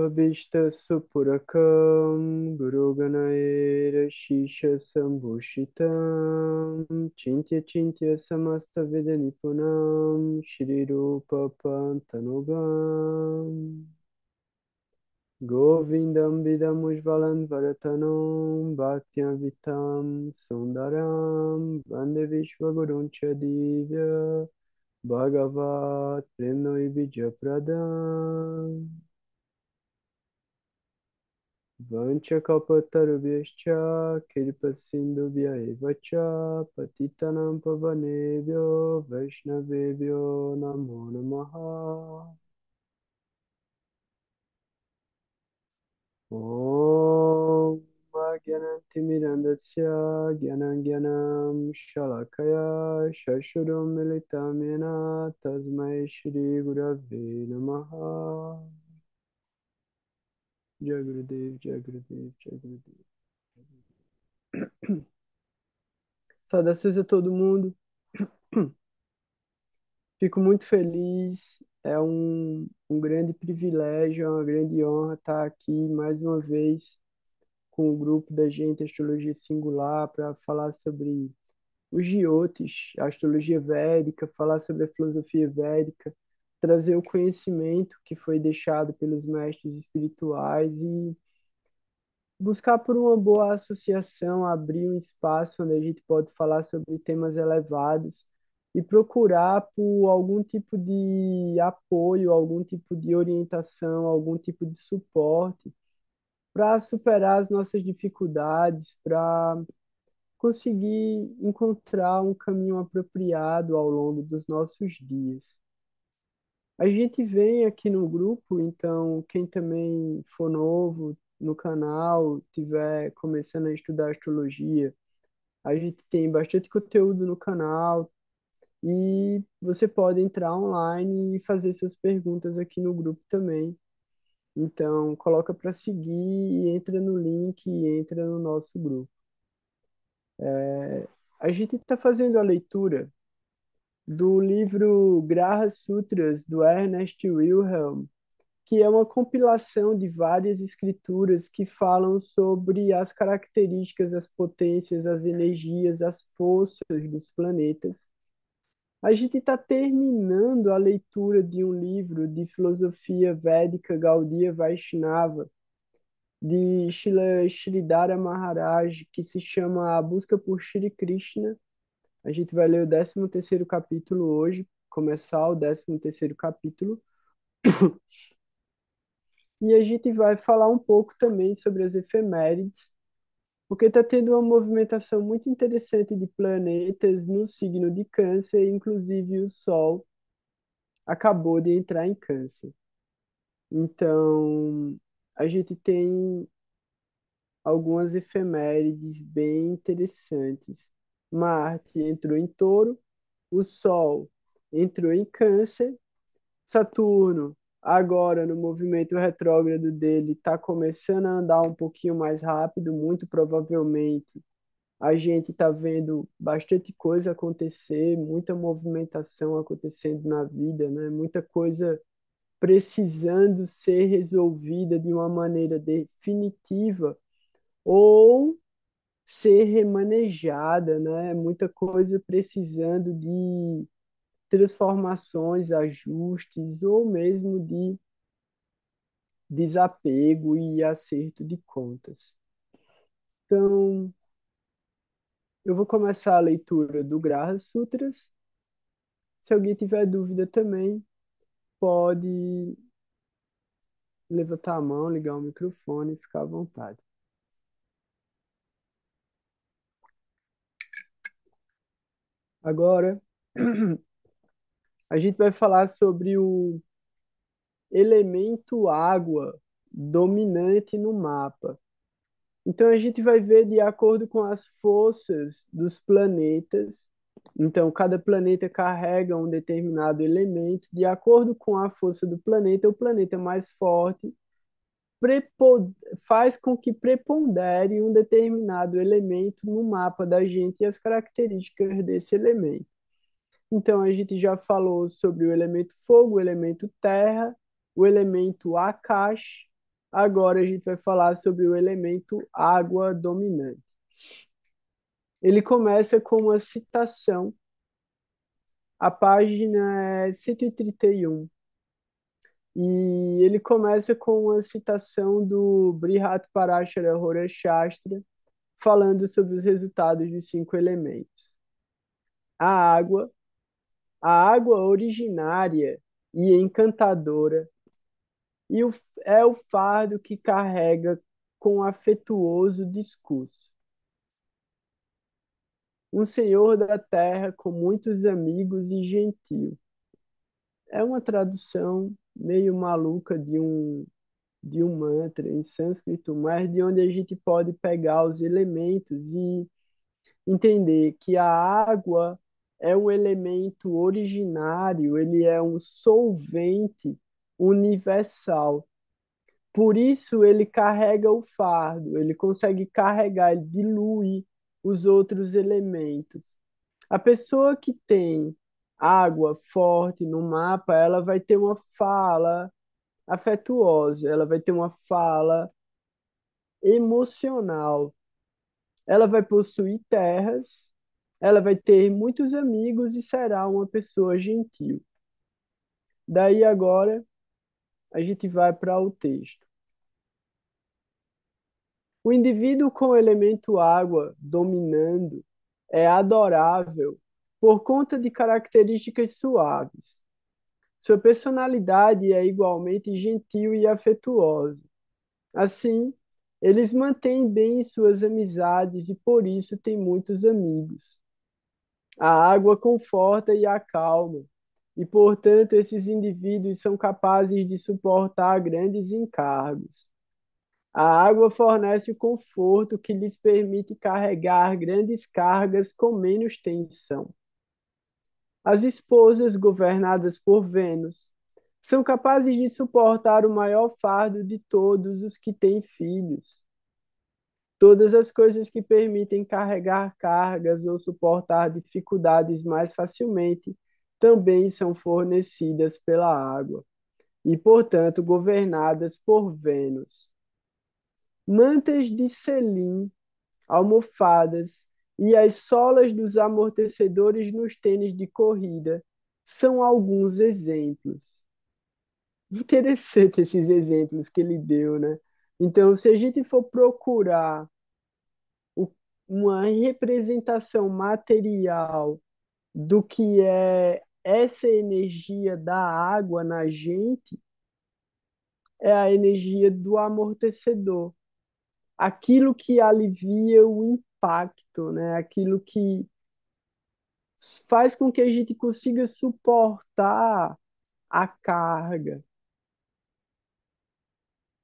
Bhavista Supurakam Guru Ganaera Shisha Sambhushitam Chintya Chintya Samasta Vida Nipunam Shri Rupa Pantanugam Govindam Vidam Ujvalan Varatanam Bhaktyam Vitam Sundaram Vande Vishwa Gurun Chadivya Bhagavat Premno Pradam Vanchakapatarubhyascha Kirpasindhubhya eva cha Patitanam pavanebhyo Vaishnavebhyo Namo Namaha Om Agyanantimirandasya Gyanangyanam Shalakaya Shashuram Militamena Tasmai Shri Gurave Namaha Jai Gurudev, Jai Gurudev, Jai Gurudev. Saudações a todo mundo. Fico muito feliz. É um grande privilégio, é uma grande honra estar aqui mais uma vez com o grupo da gente, Astrologia Singular, para falar sobre os Jyotis, a astrologia védica, falar sobre a filosofia védica, trazer o conhecimento que foi deixado pelos mestres espirituais e buscar por uma boa associação, abrir um espaço onde a gente pode falar sobre temas elevados e procurar por algum tipo de apoio, algum tipo de orientação, algum tipo de suporte para superar as nossas dificuldades, para conseguir encontrar um caminho apropriado ao longo dos nossos dias. A gente vem aqui no grupo, então quem também for novo no canal, tiver começando a estudar astrologia, a gente tem bastante conteúdo no canal e você pode entrar online e fazer suas perguntas aqui no grupo também. Então, coloca para seguir e entra no link e entra no nosso grupo. A gente está fazendo a leitura do livro Graha Sutras, do Ernest Wilhelm, que é uma compilação de várias escrituras que falam sobre as características, as potências, as energias, as forças dos planetas. A gente está terminando a leitura de um livro de filosofia védica Gaudiya Vaishnava, de Srila Sridhara Maharaj, que se chama A Busca por Shri Krishna. A gente vai ler o 13º capítulo hoje, começar o 13º capítulo. E a gente vai falar um pouco também sobre as efemérides, porque está tendo uma movimentação muito interessante de planetas no signo de Câncer, inclusive o Sol acabou de entrar em Câncer. Então, a gente tem algumas efemérides bem interessantes. Marte entrou em Touro, o Sol entrou em Câncer, Saturno, agora no movimento retrógrado dele, está começando a andar um pouquinho mais rápido, muito provavelmente. A gente está vendo bastante coisa acontecer, muita movimentação acontecendo na vida, né? Muita coisa precisando ser resolvida de uma maneira definitiva ou ser remanejada, né? Muita coisa precisando de transformações, ajustes ou mesmo de desapego e acerto de contas. Então, eu vou começar a leitura do Graha Sutras. Se alguém tiver dúvida também, pode levantar a mão, ligar o microfone e ficar à vontade. Agora, a gente vai falar sobre o elemento água dominante no mapa. Então, a gente vai ver de acordo com as forças dos planetas. Então, cada planeta carrega um determinado elemento. De acordo com a força do planeta, o planeta mais forte faz com que prepondere um determinado elemento no mapa da gente e as características desse elemento. Então, a gente já falou sobre o elemento fogo, o elemento terra, o elemento Akash, Agora a gente vai falar sobre o elemento água dominante. Ele começa com uma citação, a página é 131, e ele começa com uma citação do Brihadeparashara Hora Shastra, falando sobre os resultados dos cinco elementos. A água, a água originária e encantadora, e é o fardo que carrega com afetuoso discurso. Um senhor da terra com muitos amigos e gentil. É uma tradução meio maluca de um mantra em sânscrito, mas de onde a gente pode pegar os elementos e entender que a água é um elemento originário, ele é um solvente universal. Por isso ele carrega o fardo, ele consegue carregar, ele dilui os outros elementos. A pessoa que tem água forte no mapa, ela vai ter uma fala afetuosa, ela vai ter uma fala emocional. Ela vai possuir terras, ela vai ter muitos amigos e será uma pessoa gentil. Daí agora a gente vai para o texto. O indivíduo com o elemento água dominando é adorável por conta de características suaves. Sua personalidade é igualmente gentil e afetuosa. Assim, eles mantêm bem suas amizades e por isso têm muitos amigos. A água conforta e acalma, e portanto esses indivíduos são capazes de suportar grandes encargos. A água fornece o conforto que lhes permite carregar grandes cargas com menos tensão. As esposas governadas por Vênus são capazes de suportar o maior fardo de todos os que têm filhos. Todas as coisas que permitem carregar cargas ou suportar dificuldades mais facilmente também são fornecidas pela água e, portanto, governadas por Vênus. Mantas de selim, almofadas e as solas dos amortecedores nos tênis de corrida são alguns exemplos. Interessante esses exemplos que ele deu, né? Então, se a gente for procurar uma representação material do que é essa energia da água na gente, é a energia do amortecedor. Aquilo que alivia o impacto, né? Aquilo que faz com que a gente consiga suportar a carga.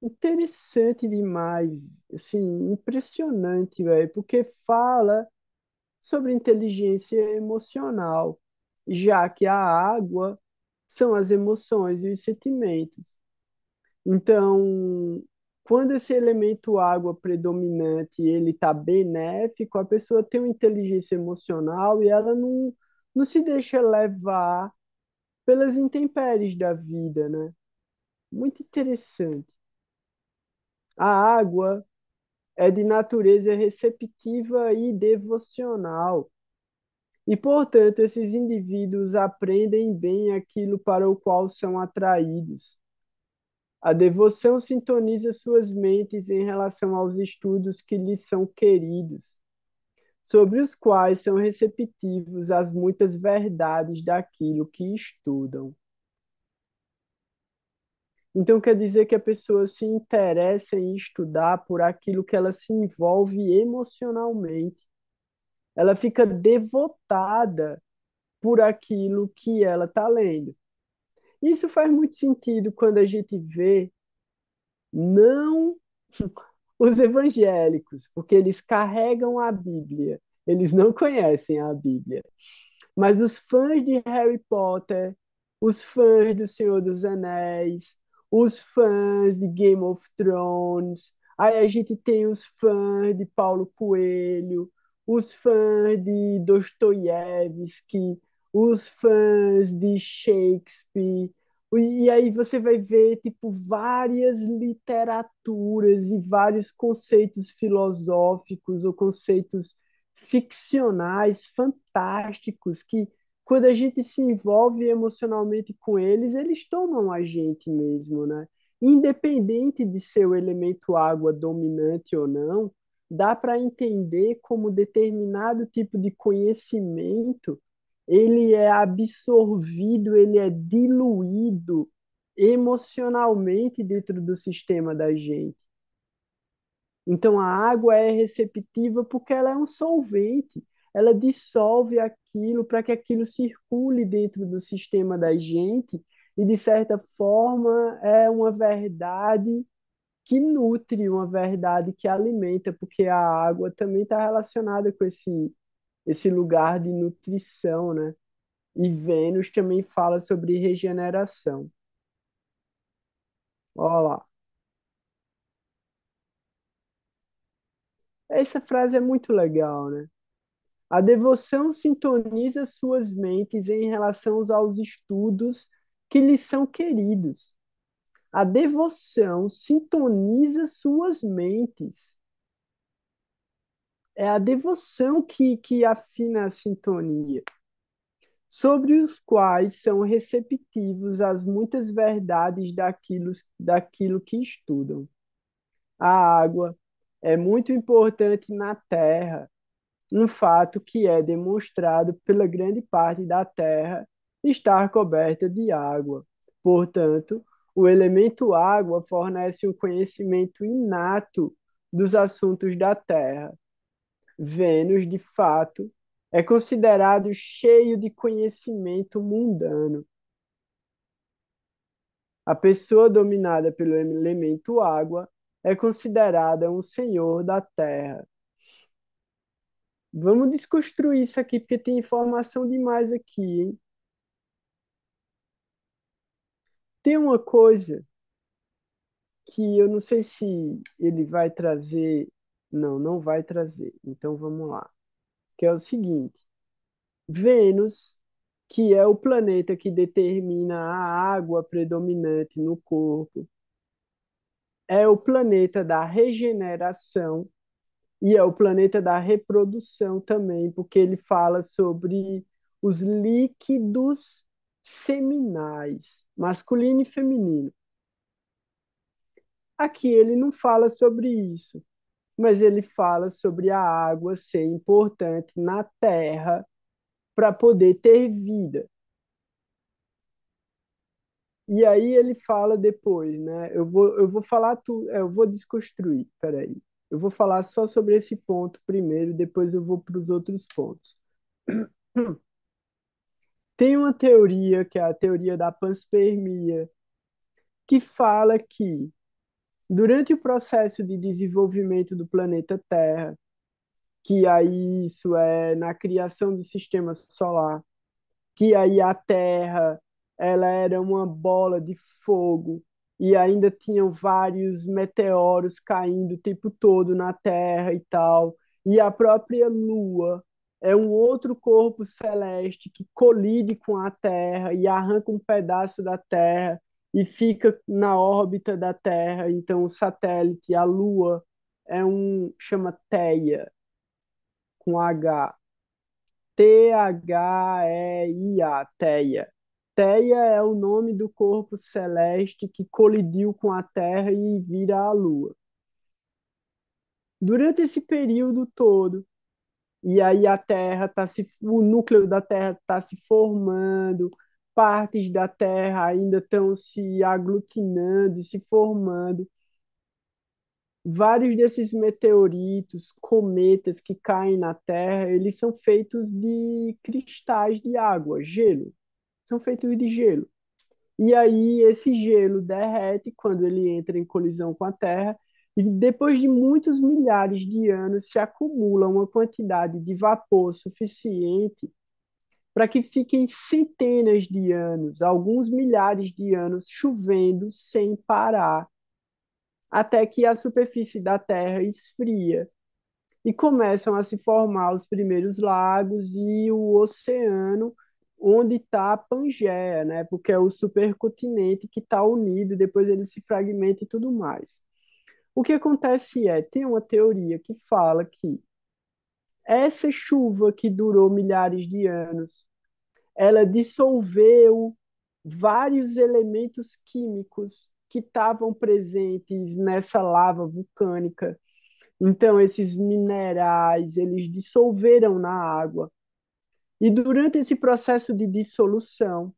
Interessante demais, assim, impressionante, velho, porque fala sobre inteligência emocional, já que a água são as emoções e os sentimentos. Então, quando esse elemento água predominante ele está benéfico, a pessoa tem uma inteligência emocional e ela não se deixa levar pelas intempéries da vida, né? Muito interessante. A água é de natureza receptiva e devocional. E, portanto, esses indivíduos aprendem bem aquilo para o qual são atraídos. A devoção sintoniza suas mentes em relação aos estudos que lhes são queridos, sobre os quais são receptivos às muitas verdades daquilo que estudam. Então, quer dizer que a pessoa se interessa em estudar por aquilo que ela se envolve emocionalmente. Ela fica devotada por aquilo que ela está lendo. Isso faz muito sentido quando a gente vê não os evangélicos, porque eles carregam a Bíblia, eles não conhecem a Bíblia. Mas os fãs de Harry Potter, os fãs do Senhor dos Anéis, os fãs de Game of Thrones, aí a gente tem os fãs de Paulo Coelho, os fãs de Dostoiévski, os fãs de Shakespeare, E aí você vai ver, tipo, várias literaturas e vários conceitos filosóficos ou conceitos ficcionais fantásticos que, quando a gente se envolve emocionalmente com eles, eles tomam a gente mesmo, né? Independente de ser o elemento água dominante ou não, dá para entender como determinado tipo de conhecimento ele é absorvido, ele é diluído emocionalmente dentro do sistema da gente. Então, a água é receptiva porque ela é um solvente. Ela dissolve aquilo para que aquilo circule dentro do sistema da gente e, de certa forma, é uma verdade que nutre, uma verdade que alimenta, porque a água também está relacionada com esse lugar de nutrição, né? E Vênus também fala sobre regeneração. Olha lá. Essa frase é muito legal, né? A devoção sintoniza suas mentes em relação aos estudos que lhes são queridos. A devoção sintoniza suas mentes. É a devoção que afina a sintonia, sobre os quais são receptivos às muitas verdades daquilo que estudam. A água é muito importante na Terra, um fato que é demonstrado pela grande parte da Terra estar coberta de água. Portanto, o elemento água fornece um conhecimento inato dos assuntos da Terra. Vênus, de fato, é considerado cheio de conhecimento mundano. A pessoa dominada pelo elemento água é considerada um senhor da terra. Vamos desconstruir isso aqui, porque tem informação demais aqui, hein? Tem uma coisa que eu não sei se ele vai trazer. Não, não vai trazer. Então vamos lá. Que é o seguinte: Vênus, que é o planeta que determina a água predominante no corpo, é o planeta da regeneração. E é o planeta da reprodução também, porque ele fala sobre os líquidos seminais, masculino e feminino. Aqui ele não fala sobre isso, mas ele fala sobre a água ser importante na Terra para poder ter vida. E aí ele fala depois, né? Eu vou falar tudo, eu vou desconstruir, peraí. Eu vou falar só sobre esse ponto primeiro, depois eu vou para os outros pontos. Tem uma teoria, que é a teoria da panspermia, que fala que, durante o processo de desenvolvimento do planeta Terra, que aí isso é na criação do sistema solar, que aí a Terra ela era uma bola de fogo e ainda tinham vários meteoros caindo o tempo todo na Terra e tal, e a própria Lua é um outro corpo celeste que colide com a Terra e arranca um pedaço da Terra e fica na órbita da Terra. Então o satélite, a Lua, chama Theia com H. Theia, Theia. Theia é o nome do corpo celeste que colidiu com a Terra e vira a Lua. Durante esse período todo, e aí o núcleo da Terra está se formando, partes da Terra ainda estão se aglutinando e se formando. Vários desses meteoritos, cometas que caem na Terra, eles são feitos de cristais de água, gelo. São feitos de gelo. E aí esse gelo derrete quando ele entra em colisão com a Terra, e depois de muitos milhares de anos se acumula uma quantidade de vapor suficiente para que fiquem centenas de anos, alguns milhares de anos chovendo sem parar, até que a superfície da Terra esfria e começam a se formar os primeiros lagos e o oceano onde está a Pangeia, né? Porque é o supercontinente que está unido, depois ele se fragmenta e tudo mais. O que acontece é, tem uma teoria que fala que essa chuva que durou milhares de anos, ela dissolveu vários elementos químicos que estavam presentes nessa lava vulcânica. Então, esses minerais, eles dissolveram na água. E durante esse processo de dissolução,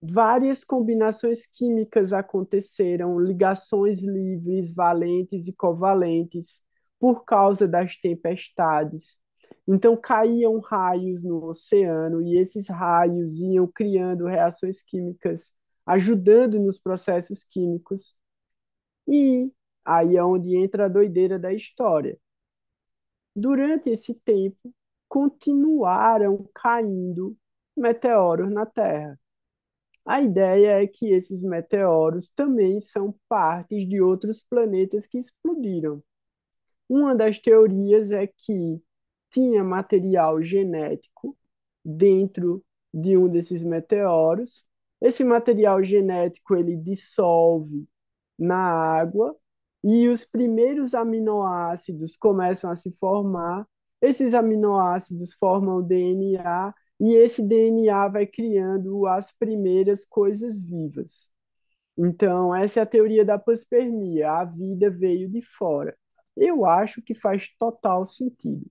várias combinações químicas aconteceram, ligações livres, valentes e covalentes, por causa das tempestades. Então, caíam raios no oceano e esses raios iam criando reações químicas, ajudando nos processos químicos. E aí é onde entra a doideira da história. Durante esse tempo, continuaram caindo meteoros na Terra. A ideia é que esses meteoros também são partes de outros planetas que explodiram. Uma das teorias é que tinha material genético dentro de um desses meteoros. Esse material genético ele dissolve na água e os primeiros aminoácidos começam a se formar. Esses aminoácidos formam o DNA e esse DNA vai criando as primeiras coisas vivas. Então, essa é a teoria da panspermia. A vida veio de fora. Eu acho que faz total sentido,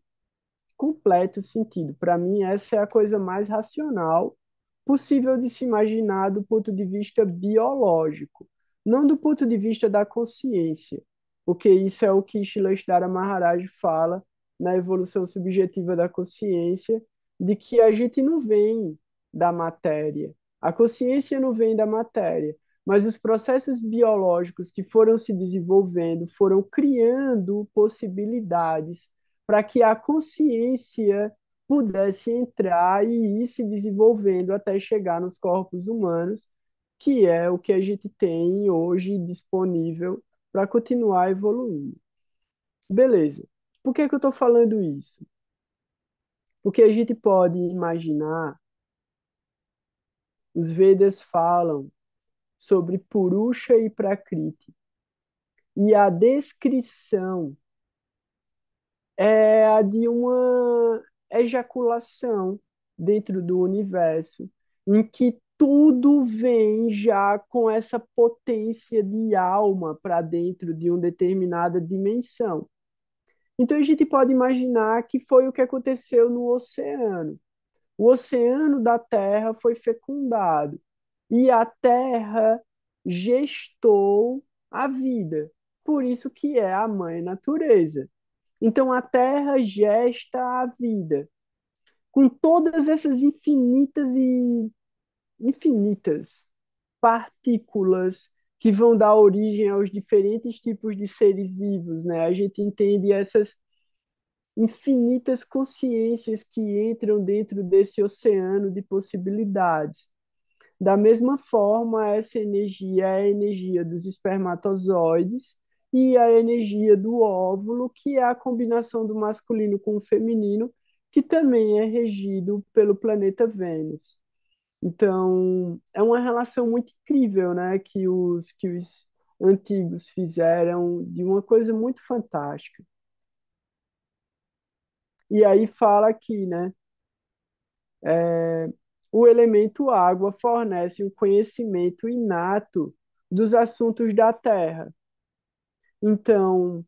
completo sentido. Para mim, essa é a coisa mais racional possível de se imaginar do ponto de vista biológico, não do ponto de vista da consciência, porque isso é o que Shleshwara Maharaj fala na evolução subjetiva da consciência, de que a gente não vem da matéria, a consciência não vem da matéria, mas os processos biológicos que foram se desenvolvendo foram criando possibilidades para que a consciência pudesse entrar e ir se desenvolvendo até chegar nos corpos humanos, que é o que a gente tem hoje disponível para continuar evoluindo. Beleza. Por que que eu estou falando isso? Porque a gente pode imaginar, os Vedas falam sobre Purusha e Prakriti, e a descrição é a de uma ejaculação dentro do universo, em que tudo vem já com essa potência de alma para dentro de uma determinada dimensão. Então a gente pode imaginar que foi o que aconteceu no oceano. O oceano da Terra foi fecundado e a Terra gestou a vida. Por isso que é a mãe natureza. Então a Terra gesta a vida, com todas essas infinitas partículas que vão dar origem aos diferentes tipos de seres vivos, né? A gente entende essas infinitas consciências que entram dentro desse oceano de possibilidades. Da mesma forma, essa energia é a energia dos espermatozoides e a energia do óvulo, que é a combinação do masculino com o feminino, que também é regido pelo planeta Vênus. Então, é uma relação muito incrível, né, que os antigos fizeram de uma coisa muito fantástica. E aí fala aqui, né, o elemento água fornece um conhecimento inato dos assuntos da terra. Então,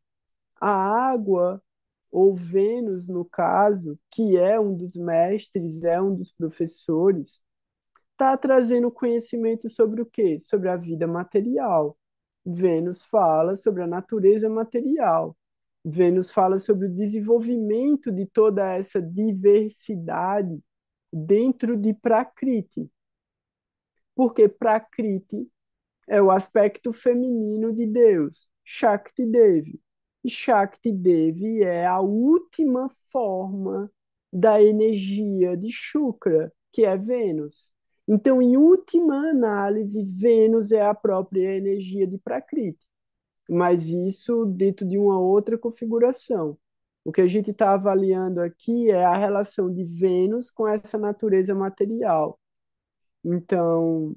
a água, ou Vênus, no caso, que é um dos mestres, é um dos professores, está trazendo conhecimento sobre o quê? Sobre a vida material. Vênus fala sobre a natureza material. Vênus fala sobre o desenvolvimento de toda essa diversidade dentro de Prakriti, porque Prakriti é o aspecto feminino de Deus, Shakti Devi. E Shakti Devi é a última forma da energia de Shukra, que é Vênus. Então, em última análise, Vênus é a própria energia de Prakriti, mas isso dentro de uma outra configuração. O que a gente está avaliando aqui é a relação de Vênus com essa natureza material. Então,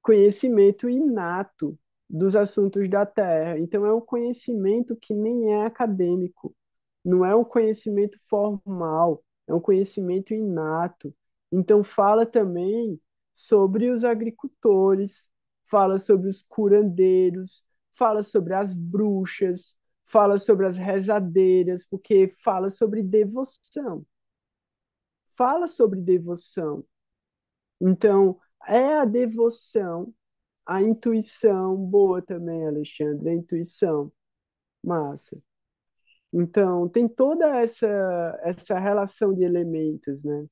conhecimento inato dos assuntos da Terra. Então, é um conhecimento que nem é acadêmico, não é um conhecimento formal, é um conhecimento inato. Então, fala também sobre os agricultores, fala sobre os curandeiros, fala sobre as bruxas, fala sobre as rezadeiras, porque fala sobre devoção. Fala sobre devoção. Então, é a devoção, a intuição, boa também, Alexandre, a intuição, massa. Então, tem toda essa relação de elementos, né?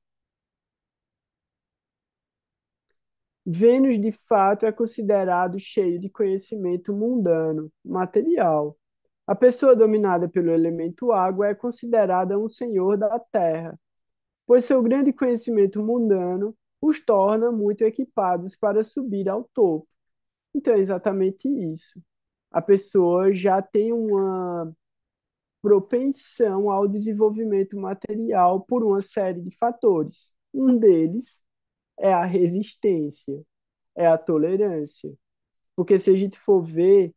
Vênus, de fato, é considerado cheio de conhecimento mundano, material. A pessoa dominada pelo elemento água é considerada um senhor da terra, pois seu grande conhecimento mundano os torna muito equipados para subir ao topo. Então, é exatamente isso. A pessoa já tem uma propensão ao desenvolvimento material por uma série de fatores. Um deles é a resistência, é a tolerância. Porque se a gente for ver,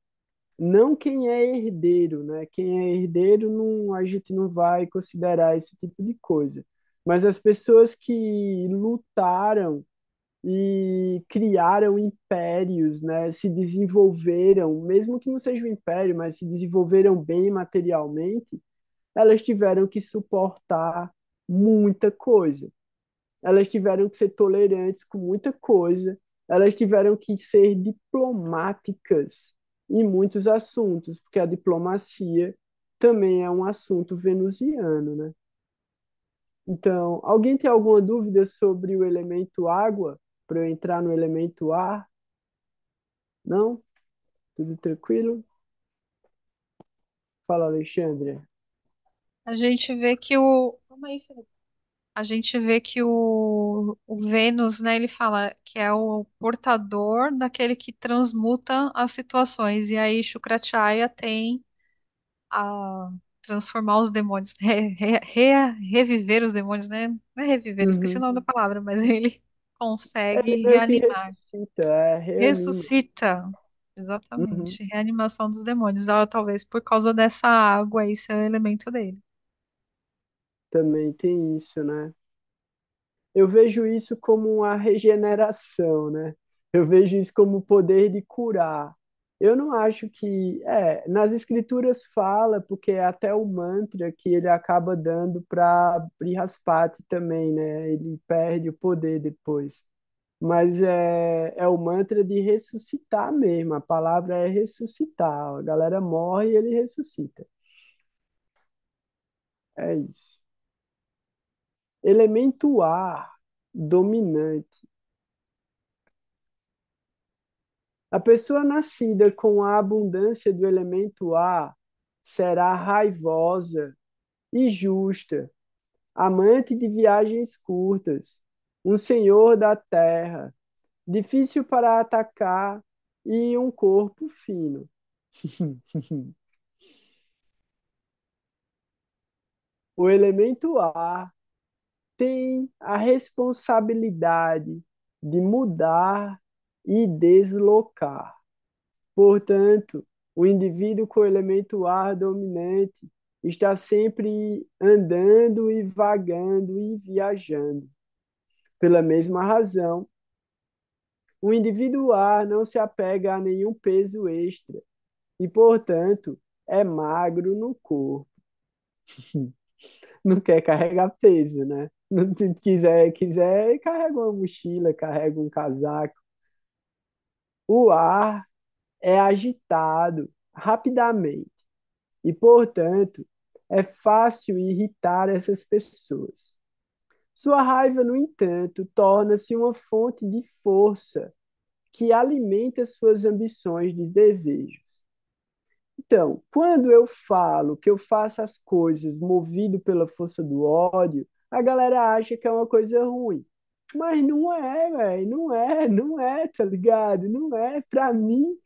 não quem é herdeiro, né? Quem é herdeiro, não, a gente não vai considerar esse tipo de coisa. Mas as pessoas que lutaram e criaram impérios, né? Se desenvolveram, mesmo que não seja um império, mas se desenvolveram bem materialmente, elas tiveram que suportar muita coisa. Elas tiveram que ser tolerantes com muita coisa. Elas tiveram que ser diplomáticas em muitos assuntos, porque a diplomacia também é um assunto venusiano, né? Então, alguém tem alguma dúvida sobre o elemento água para eu entrar no elemento ar? Não? Tudo tranquilo? Fala, Alexandre. A gente vê que o. Calma aí, Felipe. A gente vê que o Vênus, né, ele fala que é o portador daquele que transmuta as situações. E aí Shukracharya tem a transformar os demônios, reviver os demônios, né? Não é reviver, eu esqueci o Uhum. nome da palavra, mas ele Ele consegue meio que reanimar. ressuscita, reanima. Ressuscita. Uhum. Exatamente. Reanimação dos demônios. Ah, talvez por causa dessa água, esse é o elemento dele. Também tem isso, né? Eu vejo isso como uma regeneração, né? Eu vejo isso como o poder de curar. Eu não acho que, nas escrituras fala, porque é até o mantra que ele acaba dando para Brihaspati também, né? Ele perde o poder depois. Mas é o mantra de ressuscitar mesmo. A palavra é ressuscitar. A galera morre e ele ressuscita. É isso. Elemento ar dominante. A pessoa nascida com a abundância do elemento ar será raivosa e justa, amante de viagens curtas, um senhor da terra, difícil para atacar e um corpo fino. O elemento ar tem a responsabilidade de mudar e deslocar. Portanto, o indivíduo com o elemento ar dominante está sempre andando e vagando e viajando. Pela mesma razão, o indivíduo ar não se apega a nenhum peso extra e, portanto, é magro no corpo. Não quer carregar peso, né? Não quiser, carrega uma mochila, carrega um casaco. O ar é agitado rapidamente e, portanto, é fácil irritar essas pessoas. Sua raiva, no entanto, torna-se uma fonte de força que alimenta suas ambições e desejos. Então, quando eu falo que eu faço as coisas movido pela força do ódio, a galera acha que é uma coisa ruim. Mas não é, velho, não é, tá ligado? Não é, pra mim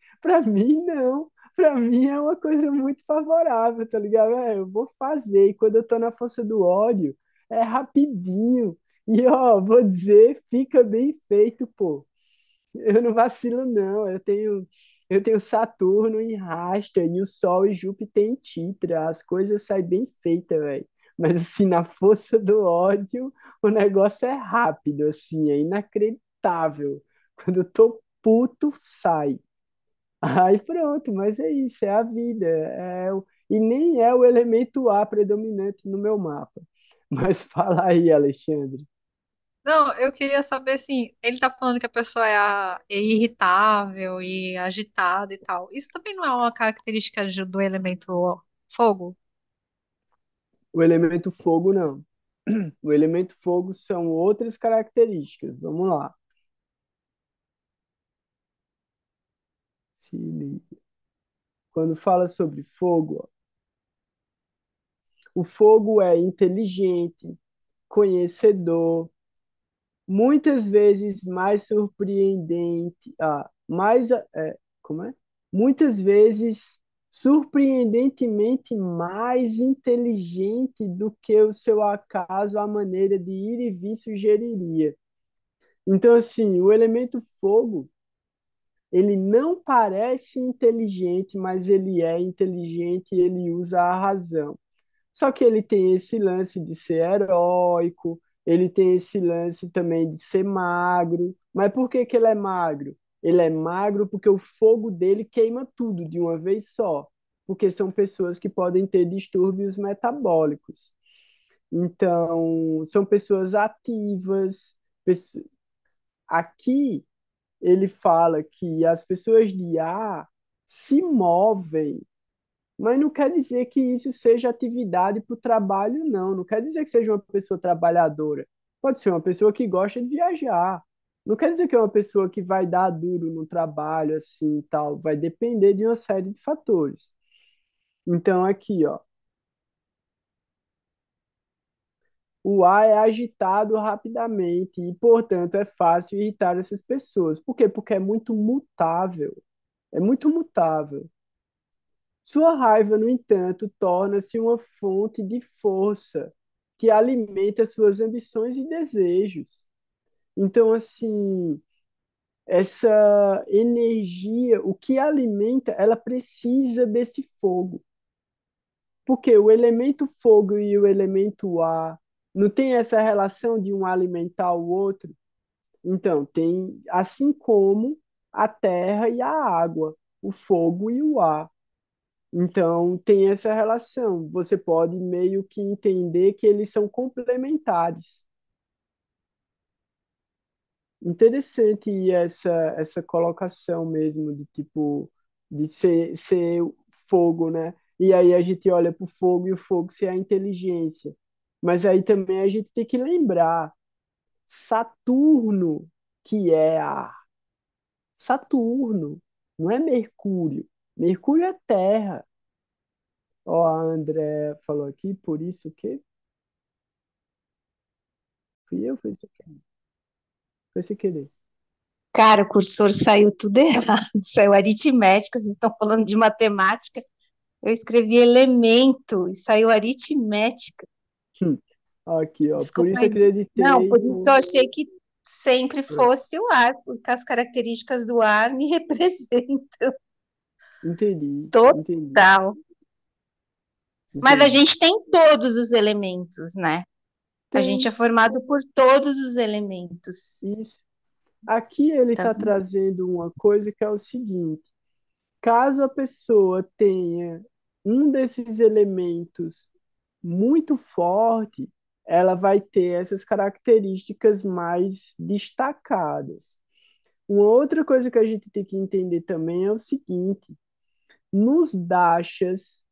não. Pra mim é uma coisa muito favorável, tá ligado? Eu vou fazer. E quando eu tô na força do ódio, é rapidinho. E, ó, vou dizer, fica bem feito, pô. Eu não vacilo, não. Eu tenho Saturno em Rasta e o Sol e Júpiter em Titra. As coisas saem bem feitas, velho. Mas, assim, na força do ódio, o negócio é rápido, assim, é inacreditável. Quando eu tô puto, sai. Aí pronto, mas é isso, é a vida. E nem é o elemento A predominante no meu mapa. Mas fala aí, Alexandre. Não, eu queria saber assim, ele tá falando que a pessoa é irritável e agitada e tal. Isso também não é uma característica do elemento fogo? O elemento fogo, não. O elemento fogo são outras características. Vamos lá. Se liga. Quando fala sobre fogo, ó, o fogo é inteligente, conhecedor, muitas vezes mais surpreendente, como é? Muitas vezes surpreendentemente mais inteligente do que o seu acaso, a maneira de ir e vir sugeriria. Então, assim, o elemento fogo, ele não parece inteligente, mas ele é inteligente e ele usa a razão. Só que ele tem esse lance de ser heróico, ele tem esse lance também de ser magro. Mas por que que ele é magro? Ele é magro porque o fogo dele queima tudo de uma vez só, porque são pessoas que podem ter distúrbios metabólicos. Então, são pessoas ativas. Aqui ele fala que as pessoas de ar se movem, mas não quer dizer que isso seja atividade para o trabalho, não. Não quer dizer que seja uma pessoa trabalhadora. Pode ser uma pessoa que gosta de viajar. Não quer dizer que é uma pessoa que vai dar duro no trabalho, assim, e tal. Vai depender de uma série de fatores. Então, aqui, ó. O ar é agitado rapidamente e, portanto, é fácil irritar essas pessoas. Por quê? Porque é muito mutável. É muito mutável. Sua raiva, no entanto, torna-se uma fonte de força que alimenta suas ambições e desejos. Então, assim, essa energia, o que alimenta, ela precisa desse fogo. Porque o elemento fogo e o elemento ar não tem essa relação de um alimentar o outro. Então, tem, assim como a terra e a água, o fogo e o ar. Então, tem essa relação. Você pode meio que entender que eles são complementares. Interessante essa colocação mesmo, de tipo, de ser fogo, né? E aí a gente olha para o fogo e o fogo ser a inteligência. Mas aí também a gente tem que lembrar, Saturno, que é a Saturno, não é Mercúrio. Mercúrio é terra. Ó, a André falou aqui, por isso que fui eu, foi sem querer. Cara, o cursor saiu tudo errado, saiu aritmética, vocês estão falando de matemática. Eu escrevi elemento e saiu aritmética. Hum. Aqui, ó, por Desculpa isso aí. Não, acreditei por isso que eu achei que sempre É, fosse o ar, porque as características do ar me representam entendi, total. Mas a entendi. gente tem todos os elementos, né? A gente é Tem formado por todos os elementos. isso. Aqui ele Tá? está trazendo uma coisa que é o seguinte: caso a pessoa tenha um desses elementos muito forte, ela vai ter essas características mais destacadas. Uma outra coisa que a gente tem que entender também é o seguinte: nos dashas,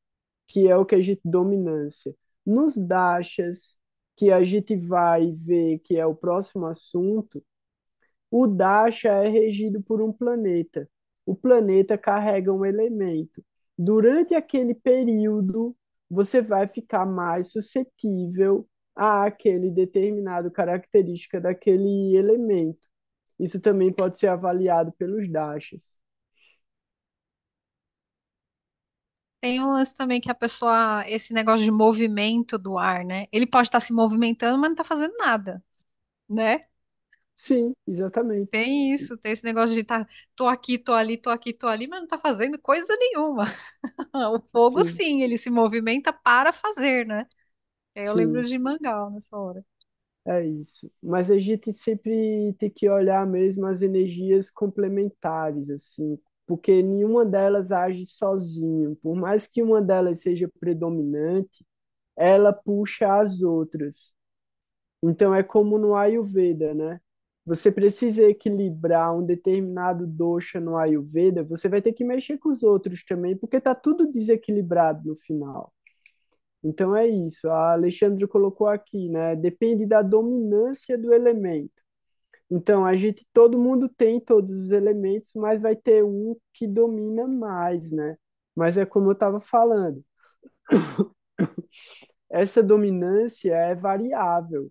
que é o que a gente dominância, nos dashas, que a gente vai ver que é o próximo assunto, o dasha é regido por um planeta. O planeta carrega um elemento. Durante aquele período, você vai ficar mais suscetível a aquele determinado característica daquele elemento. Isso também pode ser avaliado pelos dashas. Tem um lance também que a pessoa, esse negócio de movimento do ar, né? Ele pode estar se movimentando, mas não está fazendo nada, né? Sim, exatamente. Tem isso, tem esse negócio de estar, tô aqui, tô ali, tô aqui, tô ali, mas não tá fazendo coisa nenhuma. O fogo, Sim, sim, ele se movimenta para fazer, né? Aí eu lembro sim. de Mangal nessa hora. É isso. Mas a gente sempre tem que olhar mesmo as energias complementares, assim, porque nenhuma delas age sozinho. Por mais que uma delas seja predominante, ela puxa as outras. Então é como no Ayurveda, né? Você precisa equilibrar um determinado dosha no Ayurveda, você vai ter que mexer com os outros também, porque tá tudo desequilibrado no final. Então é isso. A Alexandre colocou aqui, né? Depende da dominância do elemento. Então todo mundo tem todos os elementos, mas vai ter um que domina mais, né? Mas é como eu estava falando, essa dominância é variável.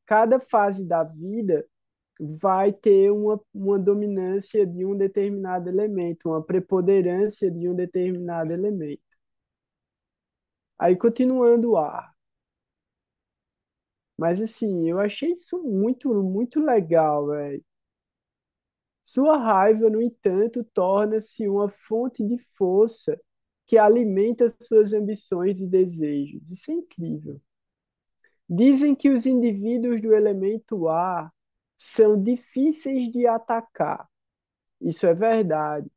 Cada fase da vida vai ter uma dominância de um determinado elemento, uma preponderância de um determinado elemento. Aí continuando o ar. Mas assim, eu achei isso muito legal, velho. Sua raiva, no entanto, torna-se uma fonte de força que alimenta suas ambições e desejos. Isso é incrível. Dizem que os indivíduos do elemento ar são difíceis de atacar. Isso é verdade.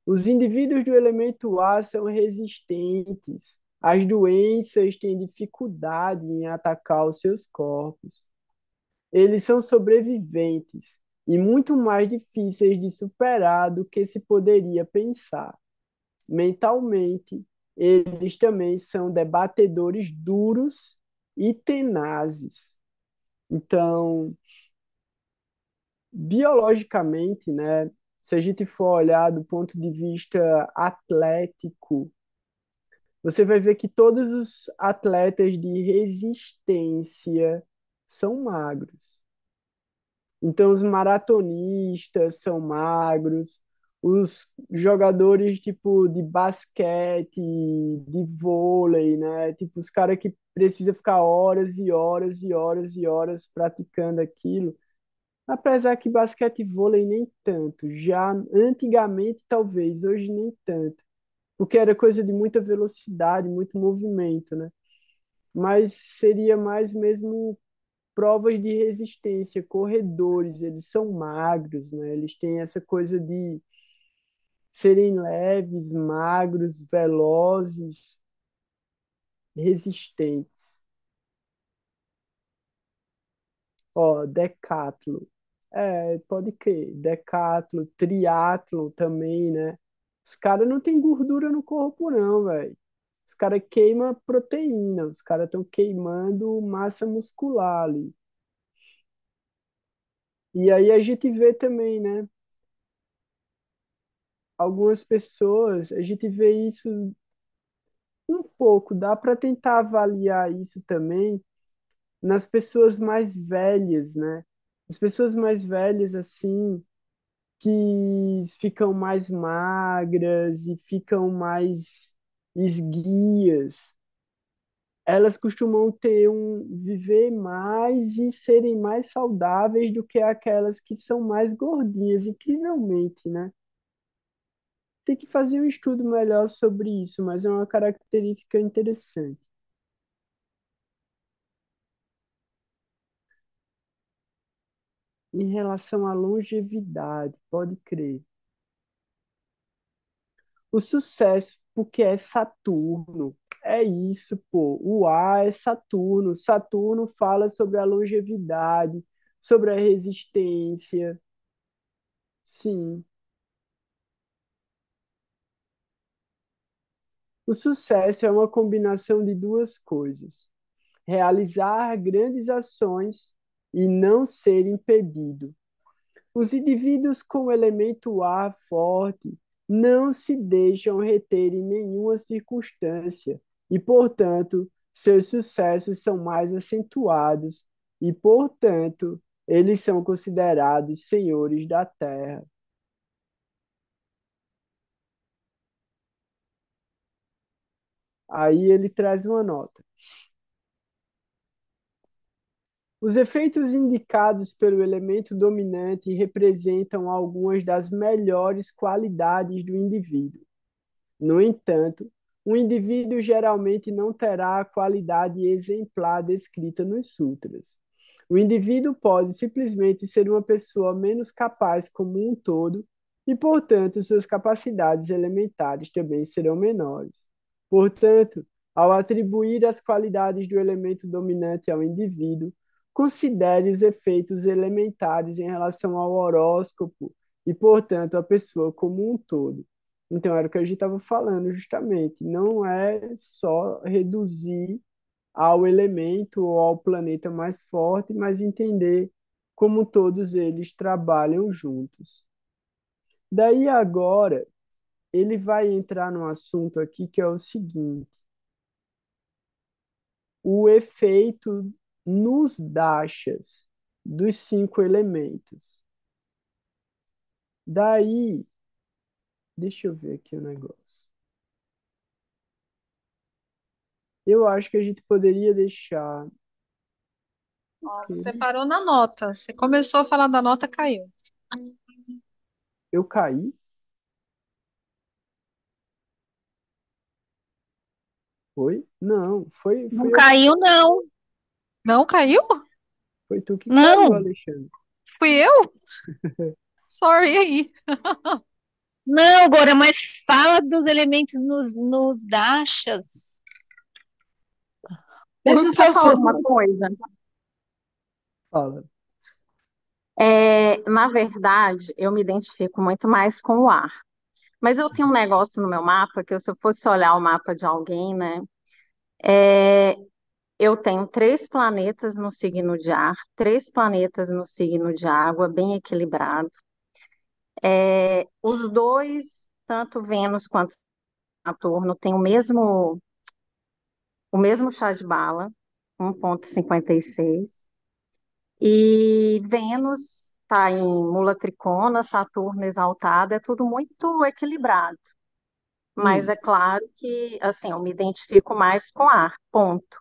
Os indivíduos do elemento ar são resistentes. As doenças têm dificuldade em atacar os seus corpos. Eles são sobreviventes e muito mais difíceis de superar do que se poderia pensar. Mentalmente, eles também são debatedores duros e tenazes. Então, biologicamente, né, se a gente for olhar do ponto de vista atlético, você vai ver que todos os atletas de resistência são magros. Então, os maratonistas são magros, os jogadores tipo de basquete, de vôlei, né? Tipo, os caras que precisam ficar horas e horas e horas e horas praticando aquilo. Apesar que basquete e vôlei nem tanto. Já antigamente, talvez, hoje nem tanto. Porque era coisa de muita velocidade, muito movimento, né? Mas seria mais mesmo provas de resistência, corredores, eles são magros, né? Eles têm essa coisa de serem leves, magros, velozes, resistentes. Ó, decatlo. É, pode crer. Decatlo, triatlo também, né? Os caras não têm gordura no corpo, não, velho. Os caras queimam proteína, os caras estão queimando massa muscular ali. E aí a gente vê também, né? Algumas pessoas, a gente vê isso um pouco, dá para tentar avaliar isso também nas pessoas mais velhas, né? As pessoas mais velhas, assim, que ficam mais magras e ficam mais esguias, elas costumam viver mais e serem mais saudáveis do que aquelas que são mais gordinhas, incrivelmente, né? Tem que fazer um estudo melhor sobre isso, mas é uma característica interessante. Em relação à longevidade, pode crer. O sucesso, porque é Saturno. É isso, pô. O ar é Saturno. Saturno fala sobre a longevidade, sobre a resistência. Sim. O sucesso é uma combinação de duas coisas: realizar grandes ações e não ser impedido. Os indivíduos com o elemento ar forte não se deixam reter em nenhuma circunstância e, portanto, seus sucessos são mais acentuados e, portanto, eles são considerados senhores da terra. Aí ele traz uma nota. Os efeitos indicados pelo elemento dominante representam algumas das melhores qualidades do indivíduo. No entanto, um indivíduo geralmente não terá a qualidade exemplar descrita nos sutras. O indivíduo pode simplesmente ser uma pessoa menos capaz como um todo e, portanto, suas capacidades elementares também serão menores. Portanto, ao atribuir as qualidades do elemento dominante ao indivíduo, considere os efeitos elementares em relação ao horóscopo e, portanto, a pessoa como um todo. Então, era o que a gente estava falando, justamente. Não é só reduzir ao elemento ou ao planeta mais forte, mas entender como todos eles trabalham juntos. Daí agora, ele vai entrar num assunto aqui que é o seguinte: o efeito nos dashas dos 5 elementos. Daí, deixa eu ver aqui o negócio. Eu acho que a gente poderia deixar. Ó, Ok. você parou na nota. Você começou a falar da nota, caiu. Eu caí? Foi? Não, Não caiu, não. Não caiu? foi tu que caiu, Não, Alexandre. Fui eu? Sorry aí. não, agora, mas fala dos elementos nos dashas. Deixa Por eu só falar favor. uma coisa. Fala. Na verdade, eu me identifico muito mais com o ar. Mas eu tenho um negócio no meu mapa que se eu fosse olhar o mapa de alguém, né? é, eu tenho 3 planetas no signo de ar, 3 planetas no signo de água, bem equilibrado. Os dois, tanto Vênus quanto Saturno, têm o mesmo chá de bala, 1,56. E Vênus está em mula tricona, Saturno exaltada, é tudo muito equilibrado. Mas Hum, é claro que, assim, eu me identifico mais com ar, ponto.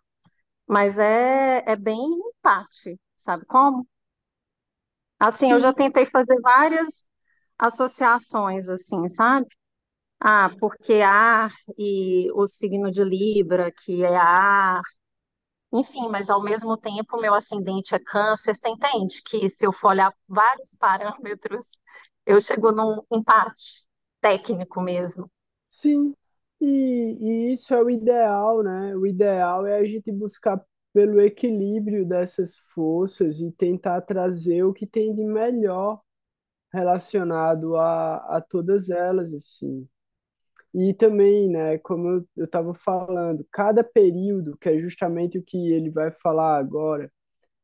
Mas é bem empate, sabe como? Assim, eu já sim, tentei fazer várias associações, assim, sabe? Ah, porque ar e o signo de Libra, que é ar, enfim, mas ao mesmo tempo meu ascendente é câncer, você entende que se eu for olhar vários parâmetros, eu chego num empate técnico mesmo. sim. E isso é o ideal, né? O ideal é a gente buscar pelo equilíbrio dessas forças e tentar trazer o que tem de melhor relacionado a todas elas, assim. E também, né, como eu estava falando, cada período, que é justamente o que ele vai falar agora,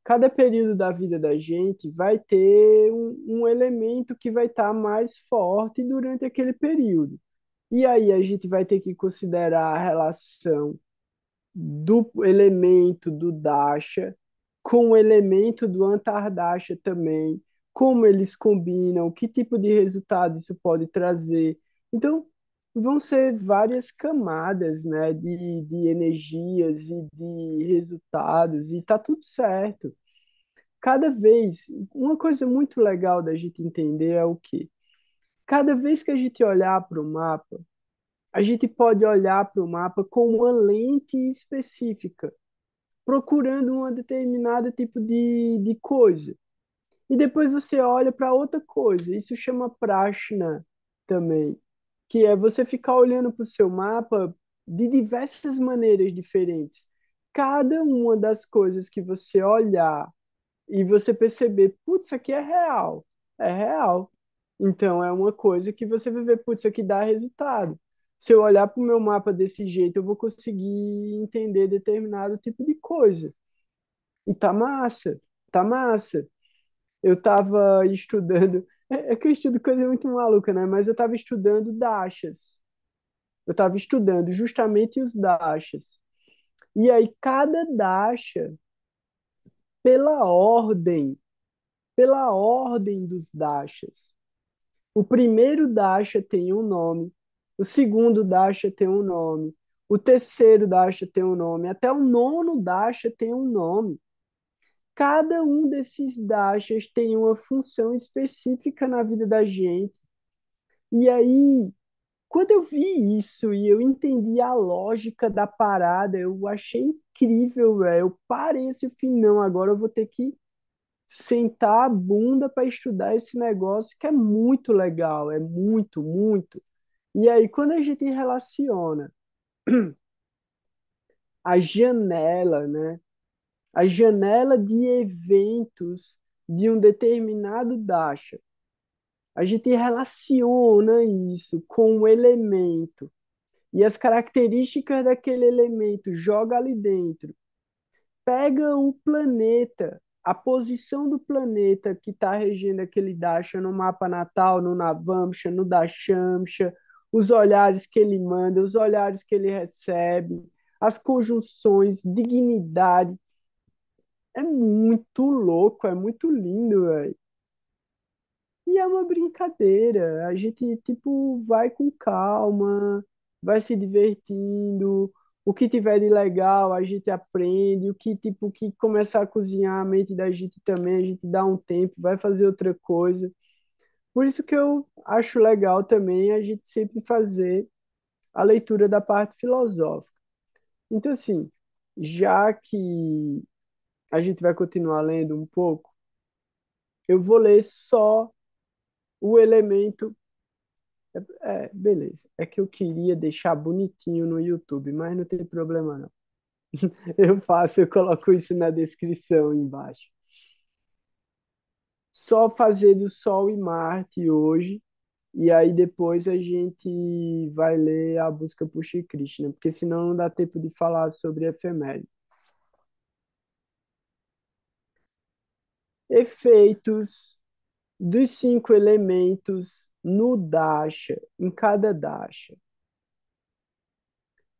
cada período da vida da gente vai ter um elemento que vai estar mais forte durante aquele período. E aí a gente vai ter que considerar a relação do elemento do Dasha com o elemento do Antardasha também, como eles combinam, que tipo de resultado isso pode trazer. Então, vão ser várias camadas, né, de energias e de resultados, e tá tudo certo. Cada vez, uma coisa muito legal da gente entender é o quê? Cada vez que a gente olhar para o mapa, a gente pode olhar para o mapa com uma lente específica, procurando uma determinada tipo de coisa. E depois você olha para outra coisa. Isso chama prashna também, que é você ficar olhando para o seu mapa de diversas maneiras diferentes. Cada uma das coisas que você olhar e você perceber, putz, isso aqui é real. É real. Então é uma coisa que você vai ver, putz, isso aqui dá resultado. Se eu olhar para o meu mapa desse jeito, eu vou conseguir entender determinado tipo de coisa. E tá massa, tá massa. Eu estava estudando, é que eu estudo coisa muito maluca, né? Mas eu estava estudando dashas. Eu estava estudando justamente os dashas. E aí cada dasha, pela ordem, pela ordem dos dashas. O primeiro dasha tem um nome, o segundo dasha tem um nome, O terceiro dasha tem um nome, até o nono dasha tem um nome. Cada um desses dashas tem uma função específica na vida da gente. E aí, quando eu vi isso e eu entendi a lógica da parada, eu achei incrível, velho. Eu parei esse fim, não, agora eu vou ter que sentar a bunda para estudar esse negócio que é muito legal, é muito, muito. E aí, quando a gente relaciona a janela, né? A janela de eventos de um determinado dasha, a gente relaciona isso com um elemento e as características daquele elemento, joga ali dentro, pega o planeta, a posição do planeta que está regendo aquele dasha no mapa natal, no Navamsha, no Dashamsha, os olhares que ele manda, os olhares que ele recebe, as conjunções, dignidade. É muito louco, é muito lindo, velho. E é uma brincadeira. A gente, tipo, vai com calma, vai se divertindo. O que tiver de legal, a gente aprende. O que, tipo, que começar a cozinhar a mente da gente também, a gente dá um tempo, vai fazer outra coisa. Por isso que eu acho legal também a gente sempre fazer a leitura da parte filosófica. Então, assim, já que a gente vai continuar lendo um pouco, eu vou ler só o elemento. Beleza. É que eu queria deixar bonitinho no YouTube, mas não tem problema não. Eu faço, eu coloco isso na descrição embaixo. Só fazer do Sol e Marte hoje, e aí depois a gente vai ler a busca por Shri Krishna, porque senão não dá tempo de falar sobre efeméride. Efeitos dos 5 elementos no dasha, em cada dasha.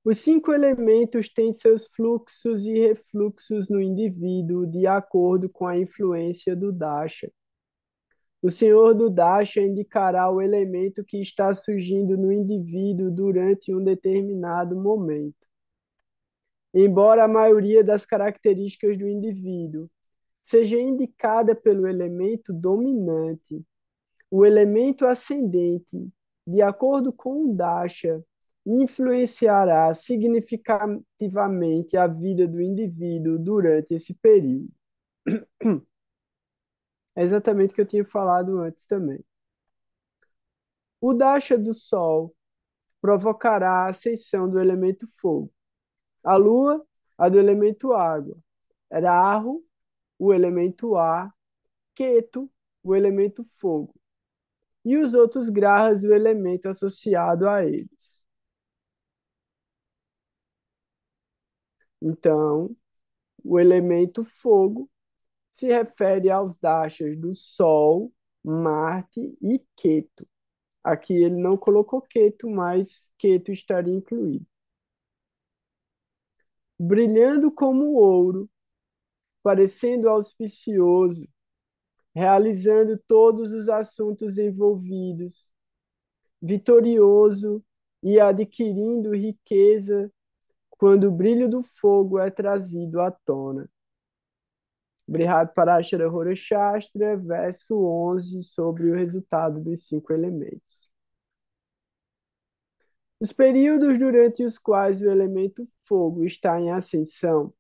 Os 5 elementos têm seus fluxos e refluxos no indivíduo de acordo com a influência do dasha. O senhor do dasha indicará o elemento que está surgindo no indivíduo durante um determinado momento. Embora a maioria das características do indivíduo seja indicada pelo elemento dominante, o elemento ascendente, de acordo com o dasha, influenciará significativamente a vida do indivíduo durante esse período. É exatamente o que eu tinha falado antes também. O dasha do Sol provocará a ascensão do elemento fogo. A Lua, a do elemento água. Rahu, o elemento ar. Ketu, o elemento fogo. E os outros grahas, o elemento associado a eles. Então, o elemento fogo se refere aos dashas do Sol, Marte e Ketu. Aqui ele não colocou Ketu, mas Ketu estaria incluído. Brilhando como ouro, parecendo auspicioso, realizando todos os assuntos envolvidos, vitorioso e adquirindo riqueza quando o brilho do fogo é trazido à tona. Brihad Parashara Hora Shastra, verso 11, sobre o resultado dos 5 elementos. Os períodos durante os quais o elemento fogo está em ascensão,